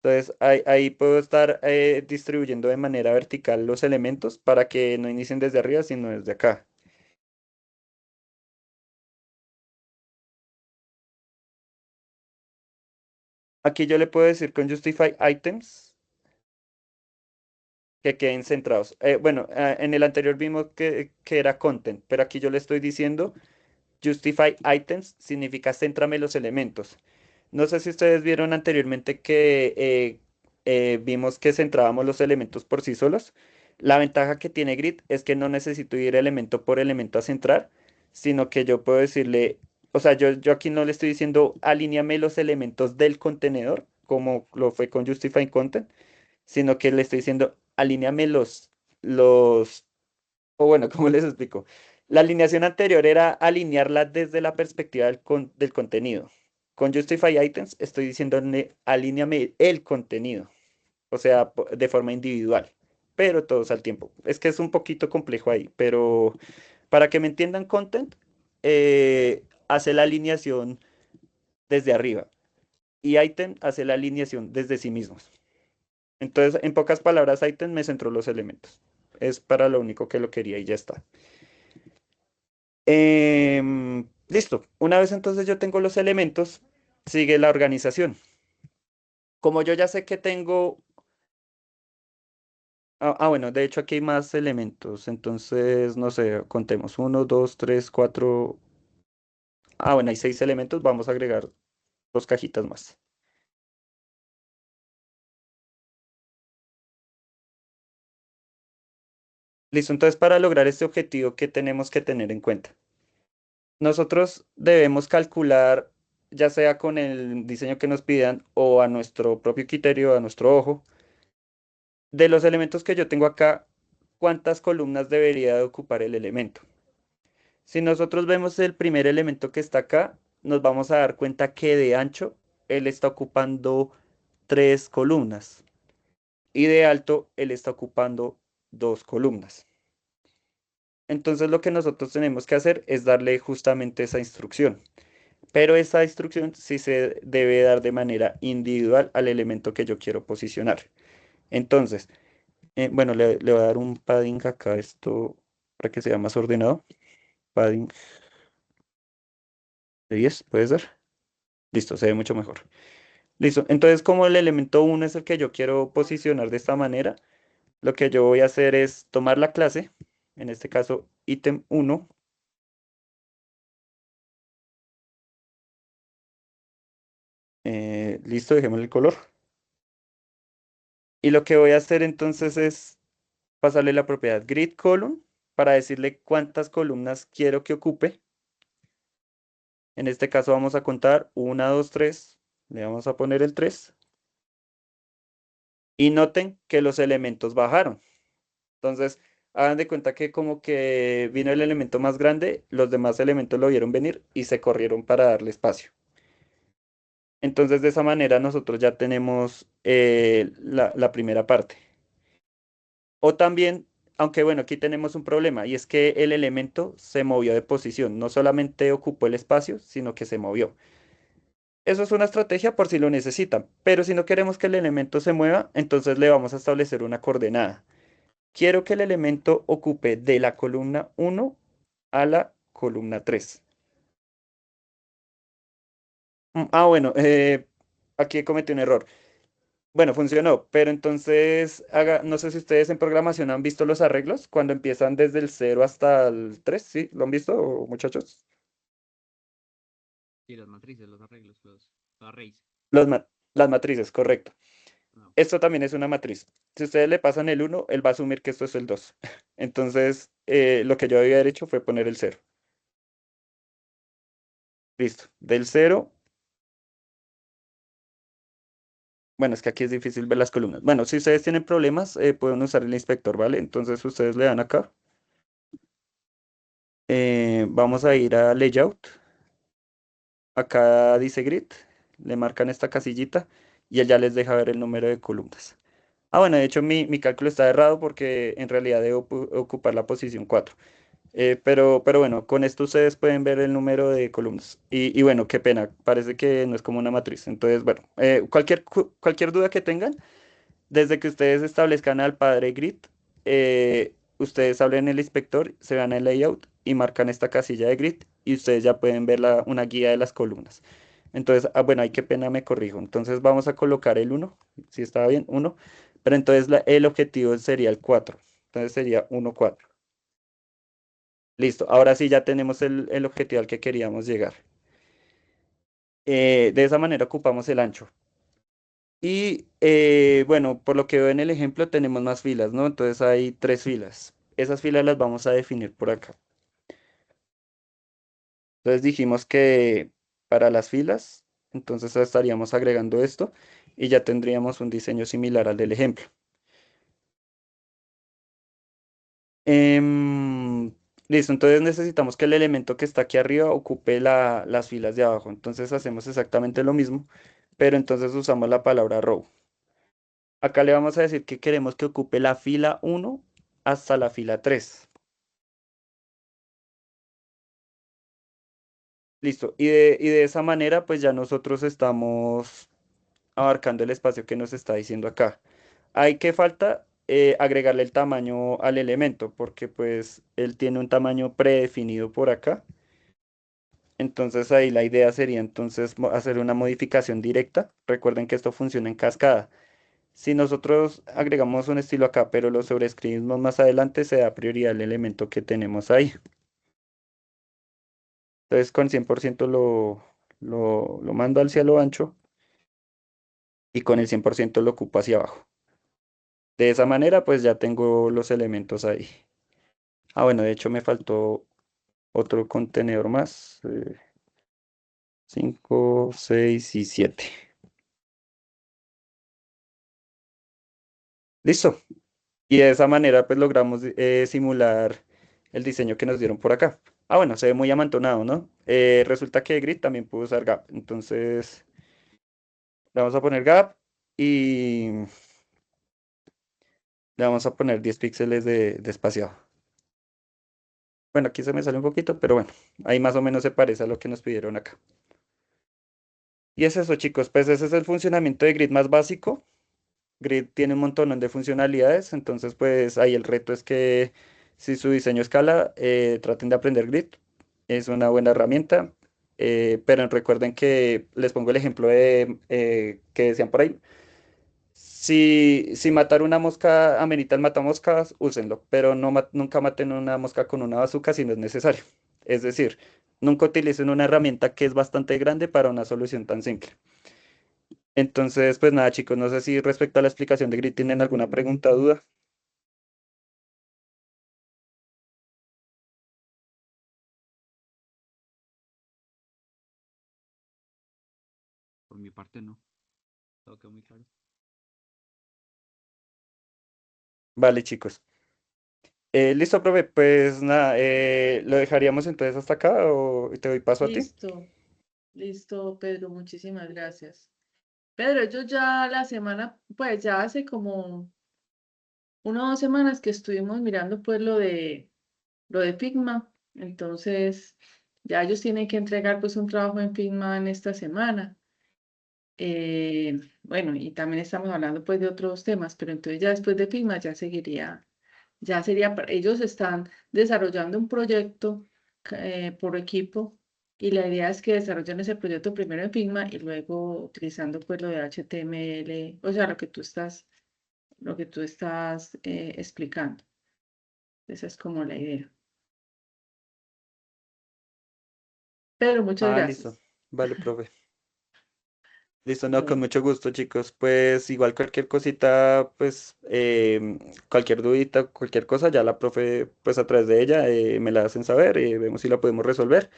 Entonces ahí puedo estar distribuyendo de manera vertical los elementos para que no inicien desde arriba, sino desde acá. Aquí yo le puedo decir con Justify Items que queden centrados. Bueno, en el anterior vimos que era Content, pero aquí yo le estoy diciendo Justify Items significa céntrame los elementos. No sé si ustedes vieron anteriormente que vimos que centrábamos los elementos por sí solos. La ventaja que tiene Grid es que no necesito ir elemento por elemento a centrar, sino que yo puedo decirle, o sea, yo aquí no le estoy diciendo alíñame los elementos del contenedor, como lo fue con Justify Content, sino que le estoy diciendo alíñame o bueno, ¿cómo les explico? La alineación anterior era alinearla desde la perspectiva del contenido. Con Justify Items estoy diciéndole alíñame el contenido, o sea, de forma individual, pero todos al tiempo. Es que es un poquito complejo ahí, pero para que me entiendan content, hace la alineación desde arriba y item hace la alineación desde sí mismos. Entonces, en pocas palabras, item me centró los elementos. Es para lo único que lo quería y ya está. Listo. Una vez entonces yo tengo los elementos, sigue la organización. Como yo ya sé que tengo... bueno, de hecho aquí hay más elementos. Entonces, no sé, contemos. Uno, dos, tres, cuatro... bueno, hay 6 elementos. Vamos a agregar 2 cajitas más. Listo. Entonces, para lograr este objetivo, ¿qué tenemos que tener en cuenta? Nosotros debemos calcular, ya sea con el diseño que nos pidan o a nuestro propio criterio, a nuestro ojo, de los elementos que yo tengo acá, ¿cuántas columnas debería de ocupar el elemento? Si nosotros vemos el primer elemento que está acá, nos vamos a dar cuenta que de ancho él está ocupando 3 columnas y de alto él está ocupando 2 columnas. Entonces lo que nosotros tenemos que hacer es darle justamente esa instrucción. Pero esa instrucción sí se debe dar de manera individual al elemento que yo quiero posicionar. Entonces, bueno, le voy a dar un padding acá a esto para que sea más ordenado. Padding de 10, ¿puede ser? Listo, se ve mucho mejor. Listo, entonces como el elemento uno es el que yo quiero posicionar de esta manera, lo que yo voy a hacer es tomar la clase, en este caso ítem 1, listo, dejémosle el color. Y lo que voy a hacer entonces es pasarle la propiedad grid column para decirle cuántas columnas quiero que ocupe. En este caso vamos a contar 1, 2, 3. Le vamos a poner el 3. Y noten que los elementos bajaron. Entonces, hagan de cuenta que como que vino el elemento más grande, los demás elementos lo vieron venir y se corrieron para darle espacio. Entonces, de esa manera nosotros ya tenemos la primera parte. O también, aunque bueno, aquí tenemos un problema y es que el elemento se movió de posición. No solamente ocupó el espacio, sino que se movió. Eso es una estrategia por si lo necesitan, pero si no queremos que el elemento se mueva, entonces le vamos a establecer una coordenada. Quiero que el elemento ocupe de la columna 1 a la columna 3. Bueno, aquí cometí un error. Bueno, funcionó, pero entonces, no sé si ustedes en programación han visto los arreglos cuando empiezan desde el 0 hasta el 3, ¿sí? ¿Lo han visto, muchachos?
Sí, las matrices, los arreglos, los arrays.
Las matrices, correcto.
No.
Esto también es una matriz. Si ustedes le pasan el 1, él va a asumir que esto es el 2. Entonces, lo que yo debía haber hecho fue poner el 0. Listo. Del cero. Bueno, es que aquí es difícil ver las columnas. Bueno, si ustedes tienen problemas, pueden usar el inspector, ¿vale? Entonces ustedes le dan acá. Vamos a ir a Layout. Acá dice Grid. Le marcan esta casillita y él ya les deja ver el número de columnas. Ah, bueno, de hecho mi cálculo está errado porque en realidad debo ocupar la posición 4. Pero bueno, con esto ustedes pueden ver el número de columnas. Y bueno, qué pena, parece que no es como una matriz. Entonces, bueno, cualquier duda que tengan, desde que ustedes establezcan al padre grid, ustedes abren el inspector, se van al layout y marcan esta casilla de grid y ustedes ya pueden ver una guía de las columnas. Entonces, bueno, ay, qué pena, me corrijo. Entonces vamos a colocar el uno, si estaba bien, uno, pero entonces el objetivo sería el 4. Entonces sería uno 4. Listo, ahora sí ya tenemos el objetivo al que queríamos llegar. De esa manera ocupamos el ancho. Y bueno, por lo que veo en el ejemplo tenemos más filas, ¿no? Entonces hay tres filas. Esas filas las vamos a definir por acá. Entonces dijimos que para las filas, entonces estaríamos agregando esto y ya tendríamos un diseño similar al del ejemplo. Em, Listo, entonces necesitamos que el elemento que está aquí arriba ocupe las filas de abajo. Entonces hacemos exactamente lo mismo, pero entonces usamos la palabra row. Acá le vamos a decir que queremos que ocupe la fila 1 hasta la fila 3. Listo, y de esa manera pues ya nosotros estamos abarcando el espacio que nos está diciendo acá. Hay que falta agregarle el tamaño al elemento, porque pues él tiene un tamaño predefinido por acá. Entonces ahí la idea sería entonces hacer una modificación directa. Recuerden que esto funciona en cascada. Si nosotros agregamos un estilo acá, pero lo sobreescribimos más adelante, se da prioridad al elemento que tenemos ahí. Entonces con 100% lo mando hacia lo ancho y con el 100% lo ocupo hacia abajo. De esa manera, pues ya tengo los elementos ahí. Ah, bueno, de hecho me faltó otro contenedor más. 5, 6 y 7. Listo. Y de esa manera, pues logramos simular el diseño que nos dieron por acá. Ah, bueno, se ve muy amontonado, ¿no? Resulta que Grid también pudo usar Gap. Entonces, le vamos a poner Gap y le vamos a poner 10 píxeles de espaciado. Bueno, aquí se me sale un poquito, pero bueno, ahí más o menos se parece a lo que nos pidieron acá. Y es eso, chicos, pues ese es el funcionamiento de Grid más básico. Grid tiene un montón de funcionalidades, entonces pues ahí el reto es que si su diseño escala, traten de aprender Grid. Es una buena herramienta, pero recuerden que les pongo el ejemplo que decían por ahí. Si matar una mosca amerita el matamoscas, úsenlo, pero no, nunca maten una mosca con una bazooka si no es necesario. Es decir, nunca utilicen una herramienta que es bastante grande para una solución tan simple. Entonces, pues nada, chicos, no sé si respecto a la explicación de Grid tienen alguna pregunta o duda.
Por mi parte no. Todo quedó muy claro.
Vale, chicos. Listo, profe, pues nada, lo dejaríamos entonces hasta acá o te doy paso a ti.
Listo, listo, Pedro, muchísimas gracias. Pedro, yo ya la semana, pues ya hace como 1 o 2 semanas que estuvimos mirando pues lo de Figma, entonces ya ellos tienen que entregar pues un trabajo en Figma en esta semana. Bueno, y también estamos hablando pues de otros temas, pero entonces ya después de Figma ya seguiría, ya sería, ellos están desarrollando un proyecto por equipo y la idea es que desarrollen ese proyecto primero en Figma y luego utilizando pues lo de HTML, o sea, lo que tú estás explicando. Esa es como la idea. Pedro, muchas
Ah, listo.
gracias.
Vale, profe. Listo, no, con
Bueno,
mucho gusto, chicos. Pues igual cualquier cosita, pues cualquier dudita, cualquier cosa, ya la profe, pues a través de ella me la hacen saber y vemos si la podemos resolver.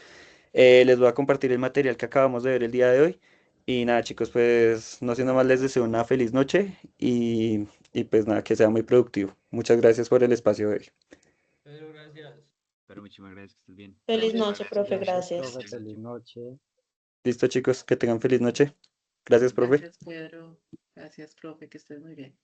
Les voy a compartir el material que acabamos de ver el día de hoy. Y nada, chicos, pues no siendo más, les deseo una feliz noche y pues nada, que sea muy productivo. Muchas gracias por el espacio de hoy.
Pedro, gracias.
Pero muchísimas gracias, que estés bien.
Feliz
Muchas
noche,
gracias.
profe,
Gracias,
gracias.
profe.
Feliz
Feliz
noche.
noche.
Listo, chicos, que tengan feliz noche. Gracias, profe.
Gracias, Pedro. Gracias, profe, que estés muy bien.